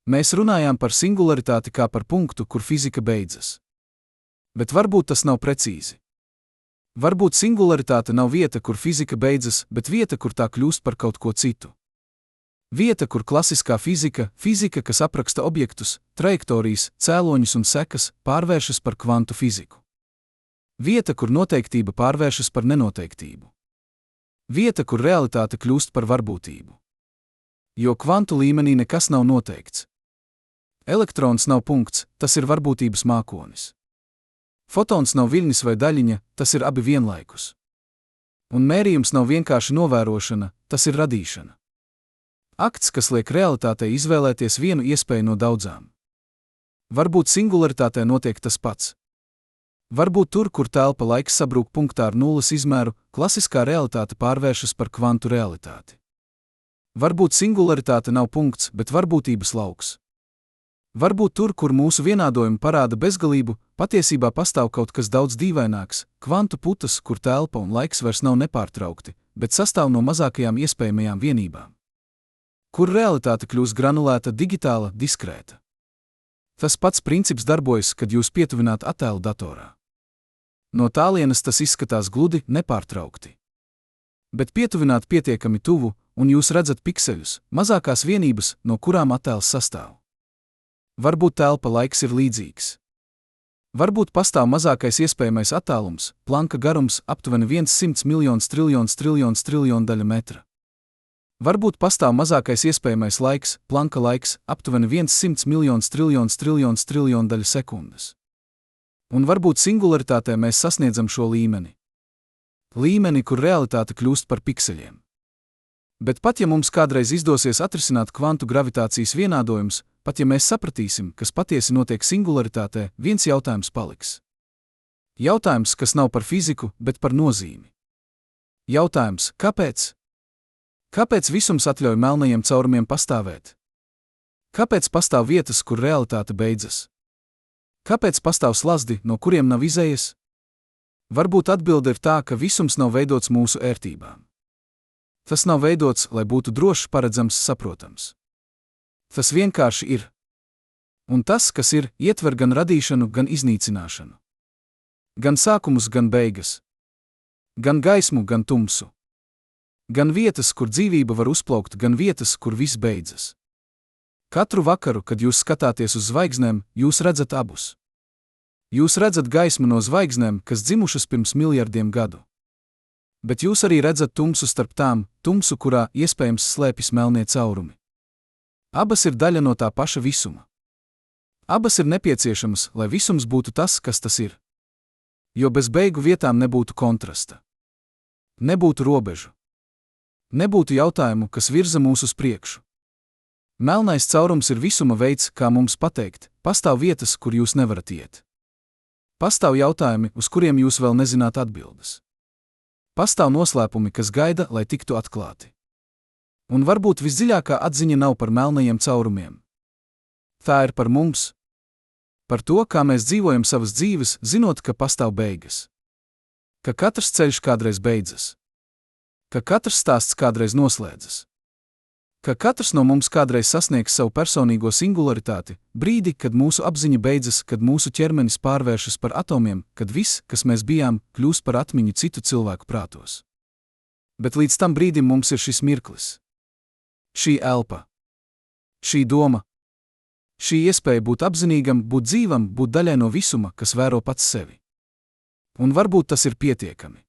Mēs runājām par singularitāti kā par punktu, kur fizika beidzas. Bet varbūt tas nav precīzi. Varbūt singularitāte nav vieta, kur fizika beidzas, bet vieta, kur tā kļūst par kaut ko citu. Vieta, kur klasiskā fizika, kas apraksta objektus, trajektorijas, cēloņus un sekas, pārvēršas par kvantu fiziku. Vieta, kur noteiktība pārvēršas par nenoteiktību. Vieta, kur realitāte kļūst par varbūtību. Jo kvantu līmenī nekas nav noteikts. Elektrons nav punkts, tas ir varbūtības mākonis. Fotons nav viļņs vai daļiņa, tas ir abi vienlaikus. Un mērījums nav vienkārši novērošana, tas ir radīšana. Akts, kas liek realitātei izvēlēties vienu iespēju no daudzām. Varbūt singularitātē notiek tas pats. Varbūt tur, kur telpa laiks sabrūk punktā ar nulles izmēru, klasiskā realitāte pārvēršas par kvantu realitāti. Varbūt singularitāte nav punkts, bet varbūtības lauks. Varbūt tur, kur mūsu vienādojumi parāda bezgalību, patiesībā pastāv kaut kas daudz dīvaināks, kvantu putas, kur telpa un laiks vairs nav nepārtraukti, bet sastāv no mazākajām iespējamajām vienībām. Kur realitāte kļūs granulēta, digitāla, diskrēta. Tas pats princips darbojas, kad jūs pietuvināt attēlu datorā. No tālienes tas izskatās gludi, nepārtraukti. Bet pietuvināt pietiekami tuvu, un jūs redzat pikseļus, mazākās vienības, no kurām attēls sastāv. Varbūt telpa laiks ir līdzīgs. Varbūt pastāv mazākais iespējamais attālums, Planka garums aptuveni 100 miljonus triljonu daļa metra. Varbūt pastāv mazākais iespējamais laiks, Planka laiks, aptuveni 100 miljonus triljonu daļa sekundes. Un varbūt singularitātē mēs sasniedzam šo līmeni. Līmeni, kur realitāte kļūst par pikseļiem. Bet pat ja mums kādreiz izdosies atrisināt kvantu gravitācijas vienādojumus, pat ja mēs sapratīsim, kas patiesi notiek singularitātē, viens jautājums paliks. Jautājums, kas nav par fiziku, bet par nozīmi. Jautājums, kāpēc? Kāpēc visums atļauj melnajiem caurumiem pastāvēt? Kāpēc pastāv vietas, kur realitāte beidzas? Kāpēc pastāv slazdi, no kuriem nav izejas? Varbūt atbilde ir tā, ka visums nav veidots mūsu ērtībām. Tas nav veidots, lai būtu drošs, paredzams, saprotams. Tas vienkārši ir. Un tas, kas ir, ietver gan radīšanu, gan iznīcināšanu. Gan sākumus, gan beigas. Gan gaismu, gan tumsu. Gan vietas, kur dzīvība var uzplaukt, gan vietas, kur viss beidzas. Katru vakaru, kad jūs skatāties uz zvaigznēm, jūs redzat abus. Jūs redzat gaismu no zvaigznēm, kas dzimušas pirms miljardiem gadu. Bet jūs arī redzat tumsu starp tām, tumsu, kurā iespējams slēpjas melnie caurumi. Abas ir daļa no tā paša visuma. Abas ir nepieciešamas, lai visums būtu tas, kas tas ir. Jo bez beigu vietām nebūtu kontrasta. Nebūtu robežu. Nebūtu jautājumu, kas virza mūs uz priekšu. Melnais caurums ir visuma veids, kā mums pateikt, pastāv vietas, kur jūs nevarat iet. Pastāv jautājumi, uz kuriem jūs vēl nezināt atbildes. Pastāv noslēpumi, kas gaida, lai tiktu atklāti. Un varbūt visdziļākā atziņa nav par melnajiem caurumiem. Tā ir par mums. Par to, kā mēs dzīvojam savas dzīves, zinot, ka pastāv beigas. Ka katrs ceļš kādreiz beidzas. Ka katrs stāsts kādreiz noslēdzas. Ka katrs no mums kādreiz sasniegs savu personīgo singularitāti, brīdi, kad mūsu apziņa beidzas, kad mūsu ķermenis pārvēršas par atomiem, kad viss, kas mēs bijām, kļūst par atmiņu citu cilvēku prātos. Bet līdz tam brīdim mums ir šis mirklis. Šī elpa. Šī doma. Šī iespēja būt apzinīgam, būt dzīvam, būt daļai no visuma, kas vēro pats sevi. Un varbūt tas ir pietiekami.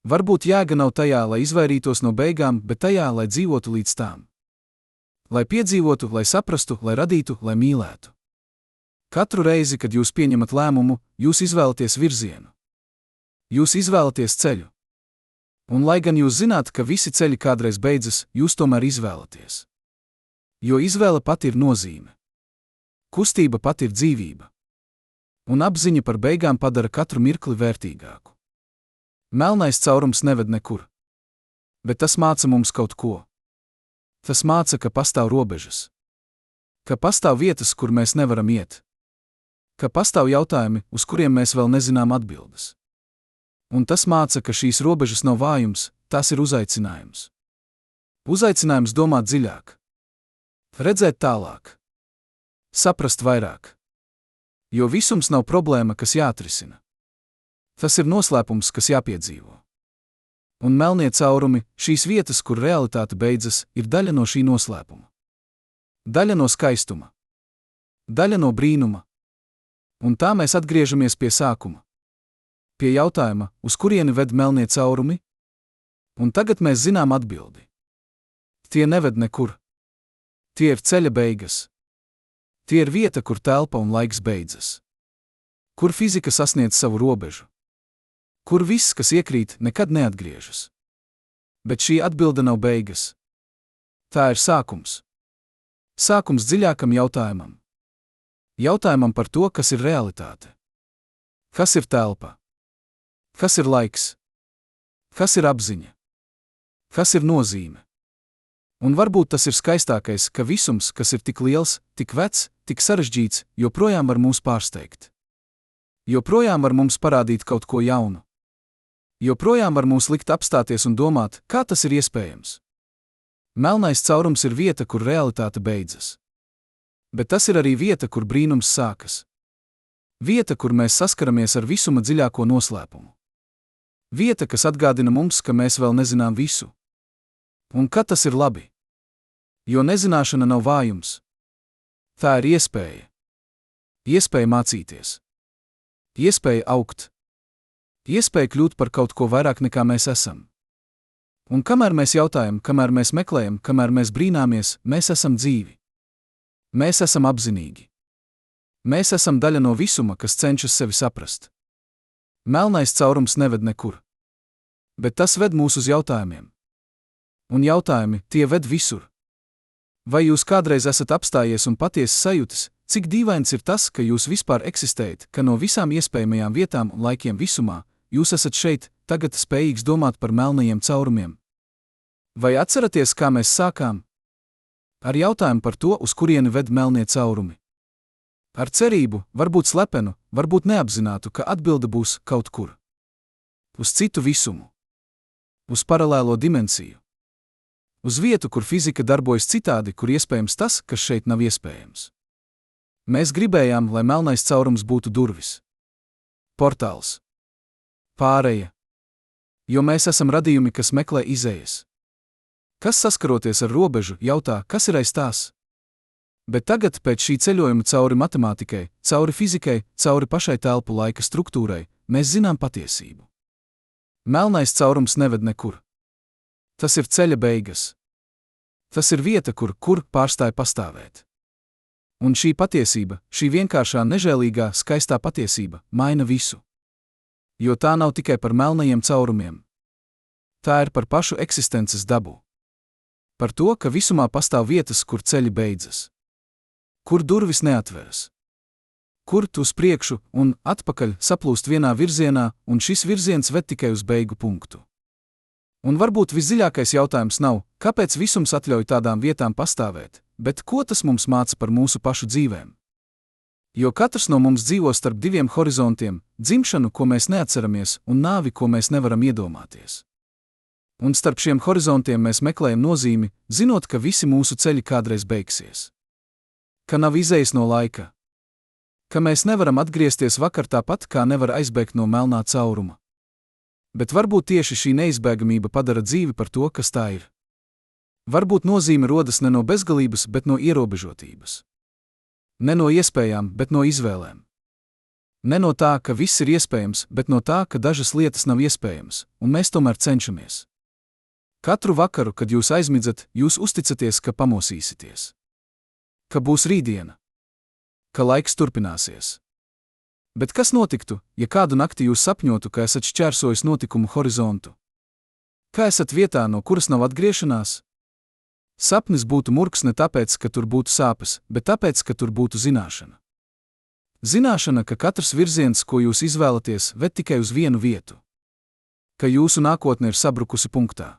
Varbūt jēga nav tajā, lai izvairītos no beigām, bet tajā, lai dzīvotu līdz tām. Lai piedzīvotu, lai saprastu, lai radītu, lai mīlētu. Katru reizi, kad jūs pieņemat lēmumu, jūs izvēlaties virzienu. Jūs izvēlaties ceļu. Un lai gan jūs zināt, ka visi ceļi kādreiz beidzas, jūs tomēr izvēlaties. Jo izvēle pati ir nozīme. Kustība pati ir dzīvība. Un apziņa par beigām padara katru mirkli vērtīgāku. Melnais caurums neved nekur. Bet tas māca mums kaut ko. Tas māca, ka pastāv robežas. Ka pastāv vietas, kur mēs nevaram iet. Ka pastāv jautājumi, uz kuriem mēs vēl nezinām atbildes. Un tas māca, ka šīs robežas nav vājums, tās ir uzaicinājums. Uzaicinājums domāt dziļāk. Redzēt tālāk. Saprast vairāk. Jo visums nav problēma, kas jāatrisina. Tas ir noslēpums, kas jāpiedzīvo. Un melnie caurumi, šīs vietas, kur realitāte beidzas, ir daļa no šī noslēpuma. Daļa no skaistuma. Daļa no brīnuma. Un tā mēs atgriežamies pie sākuma. Pie jautājuma, uz kurieni ved melnie caurumi? Un tagad mēs zinām atbildi. Tie neved nekur. Tie ir ceļa beigas. Tie ir vieta, kur telpa un laiks beidzas. Kur fizika sasniedz savu robežu. Kur viss, kas iekrīt, nekad neatgriežas. Bet šī atbilde nav beigas. Tā ir sākums. Sākums dziļākam jautājumam. Jautājumam par to, kas ir realitāte. Kas ir telpa? Kas ir laiks? Kas ir apziņa? Kas ir nozīme? Un varbūt tas ir skaistākais, ka visums, kas ir tik liels, tik vecs, tik sarežģīts, joprojām var mūs pārsteigt. Joprojām var mums parādīt kaut ko jaunu. Joprojām var mūs likt apstāties un domāt, kā tas ir iespējams. Melnais caurums ir vieta, kur realitāte beidzas. Bet tas ir arī vieta, kur brīnums sākas. Vieta, kur mēs saskaramies ar visuma dziļāko noslēpumu. Vieta, kas atgādina mums, ka mēs vēl nezinām visu. Un ka tas ir labi. Jo nezināšana nav vājums. Tā ir iespēja. Iespēja mācīties. Iespēja augt. Iespēja kļūt par kaut ko vairāk nekā mēs esam. Un kamēr mēs jautājam, kamēr mēs meklējam, kamēr mēs brīnāmies, mēs esam dzīvi. Mēs esam apzinīgi. Mēs esam daļa no visuma, kas cenšas sevi saprast. Melnais caurums neved nekur. Bet tas ved mūs uz jautājumiem. Un jautājumi, tie ved visur. Vai jūs kādreiz esat apstājies un patiesi sajūtis, cik dīvains ir tas, ka jūs vispār eksistējat, ka no visām iespējamajām vietām un laikiem visumā, jūs esat šeit, tagad spējīgs domāt par melnajiem caurumiem? Vai atceraties, kā mēs sākām? Ar jautājumu par to, uz kurieni ved melnie caurumi. Ar cerību, varbūt slepenu, varbūt neapzinātu, ka atbilde būs kaut kur. Uz citu visumu. Uz paralēlo dimensiju. Uz vietu, kur fizika darbojas citādi, kur iespējams tas, kas šeit nav iespējams. Mēs gribējām, lai melnais caurums būtu durvis. Portāls. Pāreja. Jo mēs esam radījumi, kas meklē izējas. Kas saskaroties ar robežu, jautā, kas ir aiz tās? Bet tagad, pēc šī ceļojuma cauri matemātikai, cauri fizikai, cauri pašai telpu laika struktūrai, mēs zinām patiesību. Melnais caurums neved nekur. Tas ir ceļa beigas. Tas ir vieta, kur pārstāj pastāvēt. Un šī patiesība, šī vienkāršā, nežēlīgā, skaistā patiesība, maina visu. Jo tā nav tikai par melnajiem caurumiem. Tā ir par pašu eksistences dabu. Par to, ka visumā pastāv vietas, kur ceļi beidzas. Kur durvis neatveras. Kur tu uz priekšu un atpakaļ saplūst vienā virzienā, un šis virziens ved tikai uz beigu punktu. Un varbūt visdziļākais jautājums nav, kāpēc visums atļauj tādām vietām pastāvēt, bet ko tas mums māca par mūsu pašu dzīvēm? Jo katrs no mums dzīvo starp diviem horizontiem, dzimšanu, ko mēs neatceramies, un nāvi, ko mēs nevaram iedomāties. Un starp šiem horizontiem mēs meklējam nozīmi, zinot, ka visi mūsu ceļi kādreiz beigsies. Ka nav izējas no laika. Ka mēs nevaram atgriezties vakar tāpat, kā nevar aizbēgt no melnā cauruma. Bet varbūt tieši šī neizbēgamība padara dzīvi par to, kas tā ir. Varbūt nozīme rodas ne no bezgalības, bet no ierobežotības. Ne no iespējām, bet no izvēlēm. Ne no tā, ka viss ir iespējams, bet no tā, ka dažas lietas nav iespējamas, un mēs tomēr cenšamies. Katru vakaru, kad jūs aizmidzat, jūs uzticaties, ka pamosīsieties. Ka būs rītdiena. Ka laiks turpināsies. Bet kas notiktu, ja kādu nakti jūs sapņotu, ka esat šķērsojis notikumu horizontu? Ka esat vietā, no kuras nav atgriešanās? Sapnis būtu murgs ne tāpēc, ka tur būtu sāpes, bet tāpēc, ka tur būtu zināšana. Zināšana, ka katrs virziens, ko jūs izvēlaties, ved tikai uz vienu vietu. Ka jūsu nākotne ir sabrukusi punktā.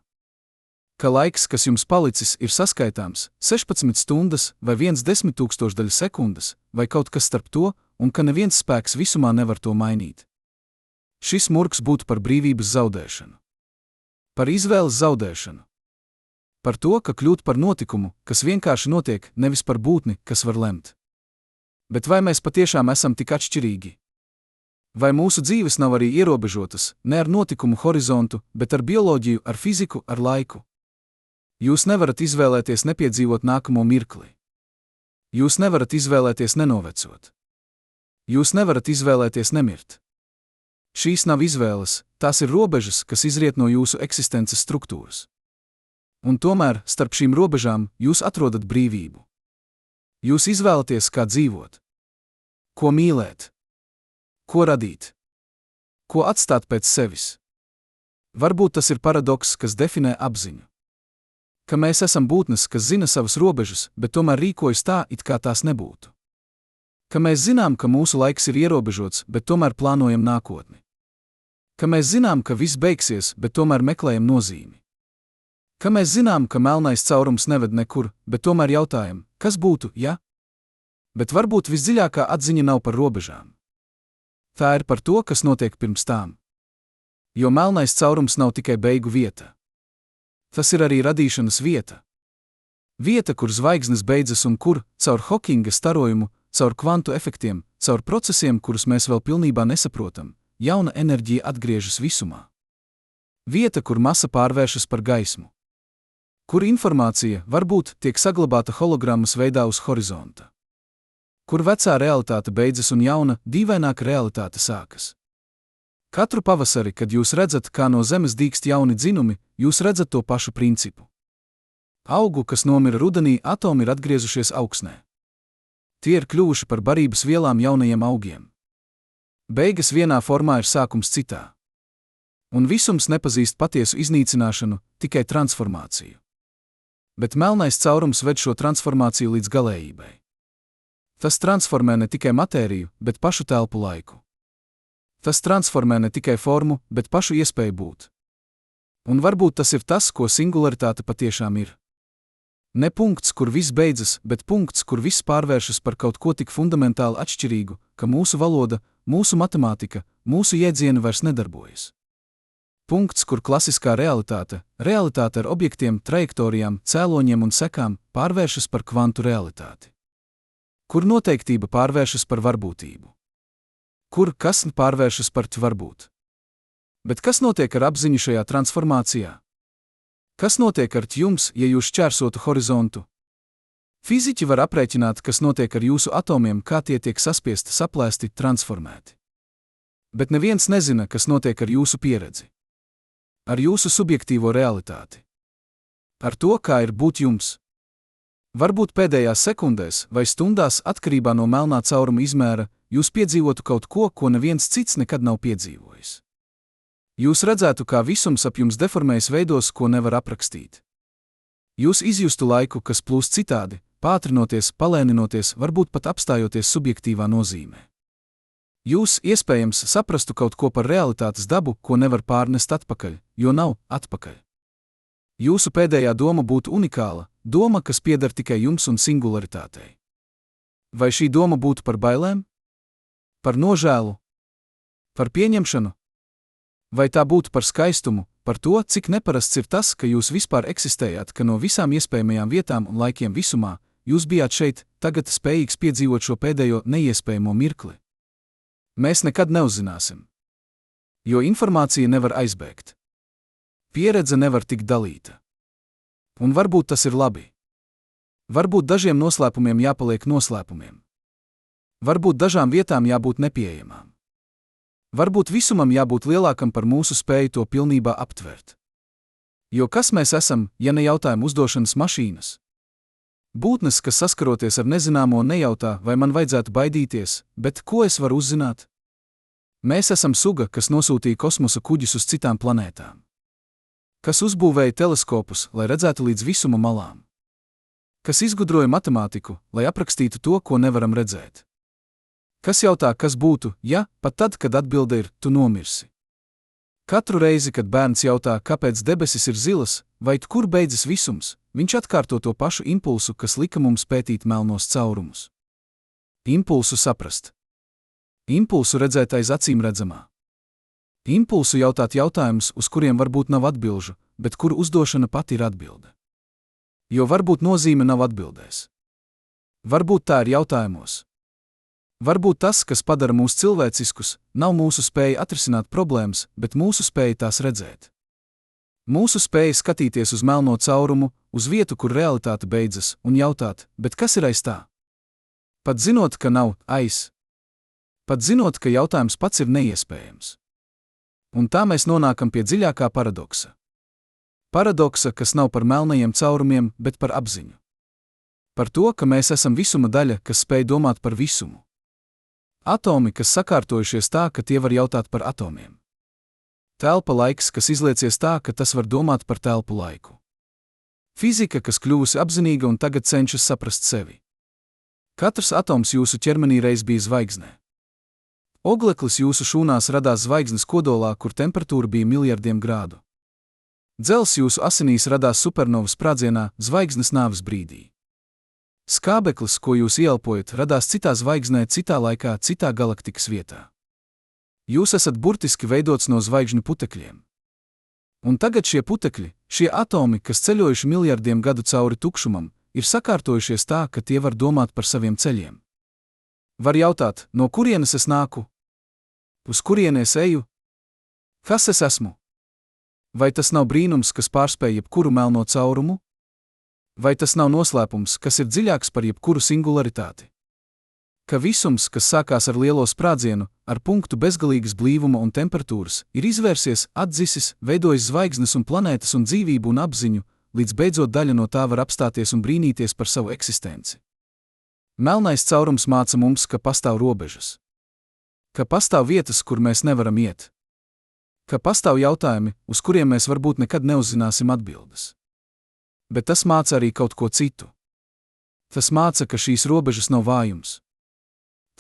Ka laiks, kas jums palicis, ir saskaitāms 16 stundas vai 1/10,000 sekundes, vai kaut kas starp to, un ka neviens spēks visumā nevar to mainīt. Šis murgs būtu par brīvības zaudēšanu. Par izvēles zaudēšanu. Par to, ka kļūt par notikumu, kas vienkārši notiek, nevis par būtni, kas var lemt. Bet vai mēs patiešām esam tik atšķirīgi? Vai mūsu dzīves nav arī ierobežotas, ne ar notikumu horizontu, bet ar bioloģiju, ar fiziku, ar laiku? Jūs nevarat izvēlēties nepiedzīvot nākamo mirkli. Jūs nevarat izvēlēties nenovecot. Jūs nevarat izvēlēties nemirt. Šīs nav izvēles, tās ir robežas, kas izriet no jūsu eksistences struktūras. Un tomēr, starp šīm robežām, jūs atrodat brīvību. Jūs izvēlaties, kā dzīvot. Ko mīlēt? Ko radīt? Ko atstāt pēc sevis? Varbūt tas ir paradoks, kas definē apziņu. Ka mēs esam būtnes, kas zina savas robežas, bet tomēr rīkojas tā, it kā tās nebūtu. Ka mēs zinām, ka mūsu laiks ir ierobežots, bet tomēr plānojam nākotni. Ka mēs zinām, ka viss beigsies, bet tomēr meklējam nozīmi. Ka mēs zinām, ka melnais caurums neved nekur, bet tomēr jautājam, kas būtu, ja? Bet varbūt visdziļākā atziņa nav par robežām. Tā ir par to, kas notiek pirms tām. Jo melnais caurums nav tikai beigu vieta. Tas ir arī radīšanas vieta. Vieta, kur zvaigznes beidzas un kur, caur Hokinga starojumu, caur kvantu efektiem, caur procesiem, kurus mēs vēl pilnībā nesaprotam, jauna enerģija atgriežas visumā. Vieta, kur masa pārvēršas par gaismu. Kur informācija, varbūt, tiek saglabāta hologrammas veidā uz horizonta. Kur vecā realitāte beidzas un jauna, dīvaināka realitāte sākas. Katru pavasari, kad jūs redzat, kā no zemes dīkst jauni dzinumi, jūs redzat to pašu principu. Augu, kas nomira rudenī, atomi ir atgriezušies augsnē. Tie ir kļuvuši par barības vielām jaunajiem augiem. Beigas vienā formā ir sākums citā. Un visums nepazīst patiesu iznīcināšanu, tikai transformāciju. Bet melnais caurums ved šo transformāciju līdz galējībai. Tas transformē ne tikai matēriju, bet pašu telpu laiku. Tas transformē ne tikai formu, bet pašu iespēju būt. Un varbūt tas ir tas, ko singularitāte patiešām ir. Ne punkts, kur viss beidzas, bet punkts, kur viss pārvēršas par kaut ko tik fundamentāli atšķirīgu, ka mūsu valoda, mūsu matemātika, mūsu jēdzieni vairs nedarbojas. Punkts, kur klasiskā realitāte ar objektiem, trajektorijām, cēloņiem un sekām, pārvēršas par kvantu realitāti. Kur noteiktība pārvēršas par varbūtību. Kur kas pārvēršas par varbūt. Bet kas notiek ar apziņu šajā transformācijā? Kas notiek ar jums, ja jūs šķērsotu horizontu? Fiziķi var aprēķināt, kas notiek ar jūsu atomiem, kā tie tiek saspiesti, saplēsti, transformēti. Bet neviens nezina, kas notiek ar jūsu pieredzi. Ar jūsu subjektīvo realitāti. Ar to, kā ir būt jums. Varbūt pēdējās sekundēs vai stundās, atkarībā no melnā cauruma izmēra, jūs piedzīvotu kaut ko, ko neviens cits nekad nav piedzīvojis. Jūs redzētu, kā visums ap jums deformējas veidos, ko nevar aprakstīt. Jūs izjustu laiku, kas plūst citādi, pātrinoties, palēninoties, varbūt pat apstājoties subjektīvā nozīmē. Jūs, iespējams, saprastu kaut ko par realitātes dabu, ko nevar pārnest atpakaļ, jo nav atpakaļ. Jūsu pēdējā doma būtu unikāla, doma, kas pieder tikai jums un singularitātei. Vai šī doma būtu par bailēm? Par nožēlu? Par pieņemšanu? Vai tā būtu par skaistumu, par to, cik neparasts ir tas, ka jūs vispār eksistējāt, ka no visām iespējamajām vietām un laikiem visumā, jūs bijāt šeit, tagad spējīgs piedzīvot šo pēdējo neiespējamo mirkli? Mēs nekad neuzzināsim. Jo informācija nevar aizbēgt. Pieredze nevar tikt dalīta. Un varbūt tas ir labi. Varbūt dažiem noslēpumiem jāpaliek noslēpumiem. Varbūt dažām vietām jābūt nepieejamām. Varbūt visumam jābūt lielākam par mūsu spēju to pilnībā aptvert. Jo kas mēs esam, ja ne jautājumu uzdošanas mašīnas? Būtnes, kas saskaroties ar nezināmo nejautā, vai man vajadzētu baidīties, bet ko es varu uzzināt? Mēs esam suga, kas nosūtīja kosmosa kuģus uz citām planētām. Kas uzbūvēja teleskopus, lai redzētu līdz visuma malām. Kas izgudroja matemātiku, lai aprakstītu to, ko nevaram redzēt. Kas jautā, kas būtu, ja, pat tad, kad atbilde ir, tu nomirsi. Katru reizi, kad bērns jautā, kāpēc debesis ir zilas, vai kur beidzas visums, viņš atkārto to pašu impulsu, kas lika mums pētīt melnos caurumus. Impulsu saprast. Impulsu redzēt aiz acīm redzamā. Impulsu jautāt jautājumus, uz kuriem varbūt nav atbilžu, bet kuru uzdošana pati ir atbilde. Jo varbūt nozīme nav atbildēs. Varbūt tā ir jautājumos. Varbūt tas, kas padara mūs cilvēciskus, nav mūsu spēja atrisināt problēmas, bet mūsu spēja tās redzēt. Mūsu spēja skatīties uz melno caurumu, uz vietu, kur realitāte beidzas, un jautāt, bet kas ir aiz tā? Pat zinot, ka nav aiz. Pat zinot, ka jautājums pats ir neiespējams. Un tā mēs nonākam pie dziļākā paradoksa. Paradoksa, kas nav par melnajiem caurumiem, bet par apziņu. Par to, ka mēs esam visuma daļa, kas spēj domāt par visumu. Atomi, kas sakārtojušies tā, ka tie var jautāt par atomiem. Telpa laiks, kas izliecies tā, ka tas var domāt par telpu laiku. Fizika, kas kļuvusi apzinīga un tagad cenšas saprast sevi. Katrs atoms jūsu ķermenī reiz bija zvaigznē. Ogleklis jūsu šūnās radās zvaigznes kodolā, kur temperatūra bija miljardiem grādu. Dzels jūsu asinīs radās supernovas sprādzienā, zvaigznes nāves brīdī. Skābeklis, ko jūs ieelpojat, radās citā zvaigznē, citā laikā, citā galaktikas vietā. Jūs esat burtiski veidots no zvaigžņu putekļiem. Un tagad šie putekļi, šie atomi, kas ceļojuši miljardiem gadu cauri tukšumam, ir sakārtojušies tā, ka tie var domāt par saviem ceļiem. Var jautāt, no kurienes es nāku? Uz kurienes eju? Kas es esmu? Vai tas nav brīnums, kas pārspēj jebkuru melno caurumu? Vai tas nav noslēpums, kas ir dziļāks par jebkuru singularitāti? Ka visums, kas sākās ar lielo sprādzienu, ar punktu bezgalīgas blīvuma un temperatūras, ir izvērsies, atdzisis, veidojis zvaigznes un planētas un dzīvību un apziņu, līdz beidzot daļa no tā var apstāties un brīnīties par savu eksistenci. Melnais caurums māca mums, ka pastāv robežas. Ka pastāv vietas, kur mēs nevaram iet. Ka pastāv jautājumi, uz kuriem mēs varbūt nekad neuzzināsim atbildes. Bet tas māca arī kaut ko citu. Tas māca, ka šīs robežas nav vājums.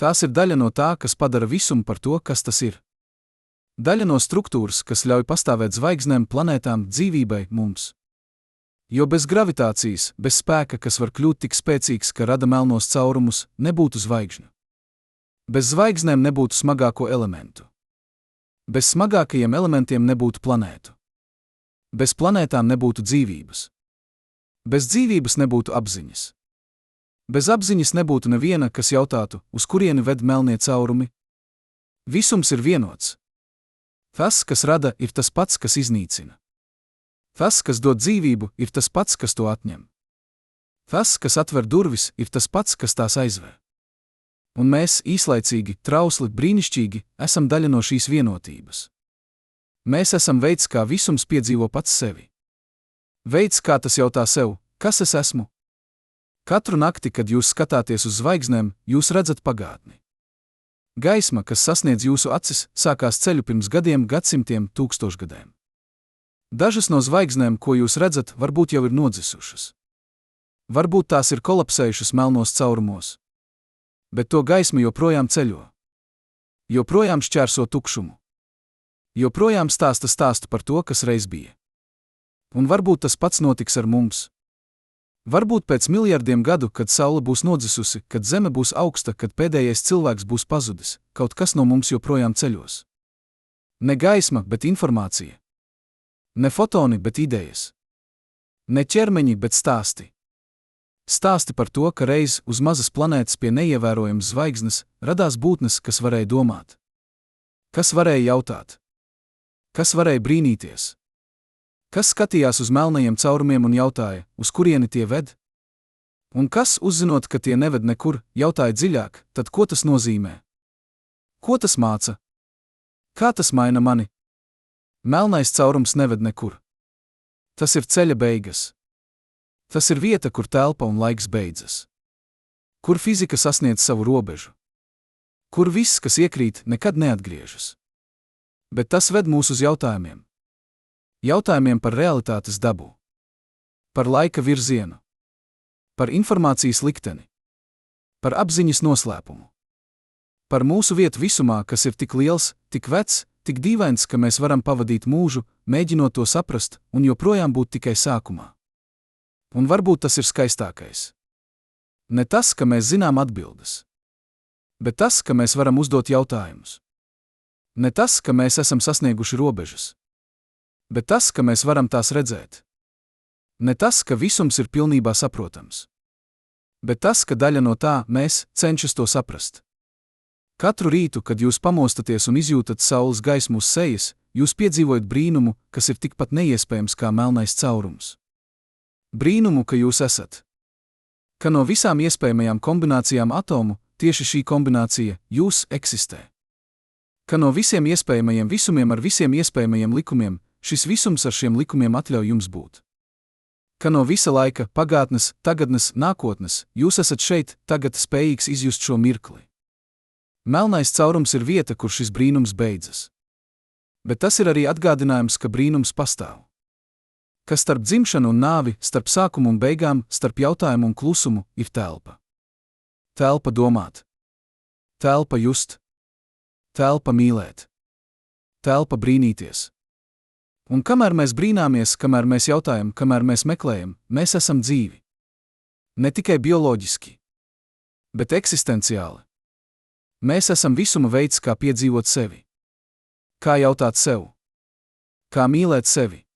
Tās ir daļa no tā, kas padara visumu par to, kas tas ir. Daļa no struktūras, kas ļauj pastāvēt zvaigznēm, planētām, dzīvībai, mums. Jo bez gravitācijas, bez spēka, kas var kļūt tik spēcīgs, ka rada melnos caurumus, nebūtu zvaigžņu. Bez zvaigznēm nebūtu smagāko elementu. Bez smagākajiem elementiem nebūtu planētu. Bez planētām nebūtu dzīvības. Bez dzīvības nebūtu apziņas. Bez apziņas nebūtu neviena, kas jautātu, uz kurieni ved melnie caurumi. Visums ir vienots. Tas, kas rada, ir tas pats, kas iznīcina. Tas, kas dod dzīvību, ir tas pats, kas to atņem. Tas, kas atver durvis, ir tas pats, kas tās aizver. Un mēs, īslaicīgi, trausli, brīnišķīgi, esam daļa no šīs vienotības. Mēs esam veids, kā visums piedzīvo pats sevi. Veids, kā tas jautā sev, kas es esmu? Katru nakti, kad jūs skatāties uz zvaigznēm, jūs redzat pagātni. Gaisma, kas sasniedz jūsu acis, sākās ceļu pirms gadiem, gadsimtiem, tūkstošgadēm. Dažas no zvaigznēm, ko jūs redzat, varbūt jau ir nodzisušas. Varbūt tās ir kolapsējušas melnos caurumos. Bet to gaisma joprojām ceļo. Joprojām šķērso tukšumu. Joprojām stāsta stāstu par to, kas reiz bija. Un varbūt tas pats notiks ar mums. Varbūt pēc miljardiem gadu, kad saule būs nodzisusi, kad zeme būs augsta, kad pēdējais cilvēks būs pazudis, kaut kas no mums joprojām ceļos. Ne gaisma, bet informācija. Ne fotoni, bet idejas. Ne ķermeņi, bet stāsti. Stāsti par to, ka reiz uz mazas planētas pie neievērojamas zvaigznes radās būtnes, kas varēja domāt. Kas varēja jautāt? Kas varēja brīnīties? Kas skatījās uz melnajiem caurumiem un jautāja, uz kurieni tie ved? Un kas, uzzinot, ka tie neved nekur, jautāja dziļāk, tad ko tas nozīmē? Ko tas māca? Kā tas maina mani? Melnais caurums neved nekur. Tas ir ceļa beigas. Tas ir vieta, kur telpa un laiks beidzas. Kur fizika sasniedz savu robežu. Kur viss, kas iekrīt, nekad neatgriežas. Bet tas ved mūs uz jautājumiem. Jautājumiem par realitātes dabu. Par laika virzienu. Par informācijas likteni. Par apziņas noslēpumu. Par mūsu vietu visumā, kas ir tik liels, tik vecs, tik dīvains, ka mēs varam pavadīt mūžu, mēģinot to saprast, un joprojām būt tikai sākumā. Un varbūt tas ir skaistākais. Ne tas, ka mēs zinām atbildes. Bet tas, ka mēs varam uzdot jautājumus. Ne tas, ka mēs esam sasnieguši robežas. Bet tas, ka mēs varam tās redzēt. Ne tas, ka visums ir pilnībā saprotams. Bet tas, ka daļa no tā mēs cenšas to saprast. Katru rītu, kad jūs pamostaties un izjūtat saules gaismu uz sejas, jūs piedzīvojat brīnumu, kas ir tikpat neiespējams kā melnais caurums. Brīnumu, ka jūs esat. Ka no visām iespējamajām kombinācijām atomu, tieši šī kombinācija, jūs, eksistē. Ka no visiem iespējamajiem visumiem ar visiem iespējamajiem likumiem, šis visums ar šiem likumiem atļauj jums būt. Ka no visa laika, pagātnes, tagadnes, nākotnes, jūs esat šeit, tagad spējīgs izjust šo mirkli. Melnais caurums ir vieta, kur šis brīnums beidzas. Bet tas ir arī atgādinājums, ka brīnums pastāv. Ka starp dzimšanu un nāvi, starp sākumu un beigām, starp jautājumu un klusumu, ir telpa. Telpa domāt. Telpa just. Telpa mīlēt. Telpa brīnīties. Un kamēr mēs brīnāmies, kamēr mēs jautājam, kamēr mēs meklējam, mēs esam dzīvi. Ne tikai bioloģiski, bet eksistenciāli. Mēs esam visuma veids, kā piedzīvot sevi. Kā jautāt sev. Kā mīlēt sevi.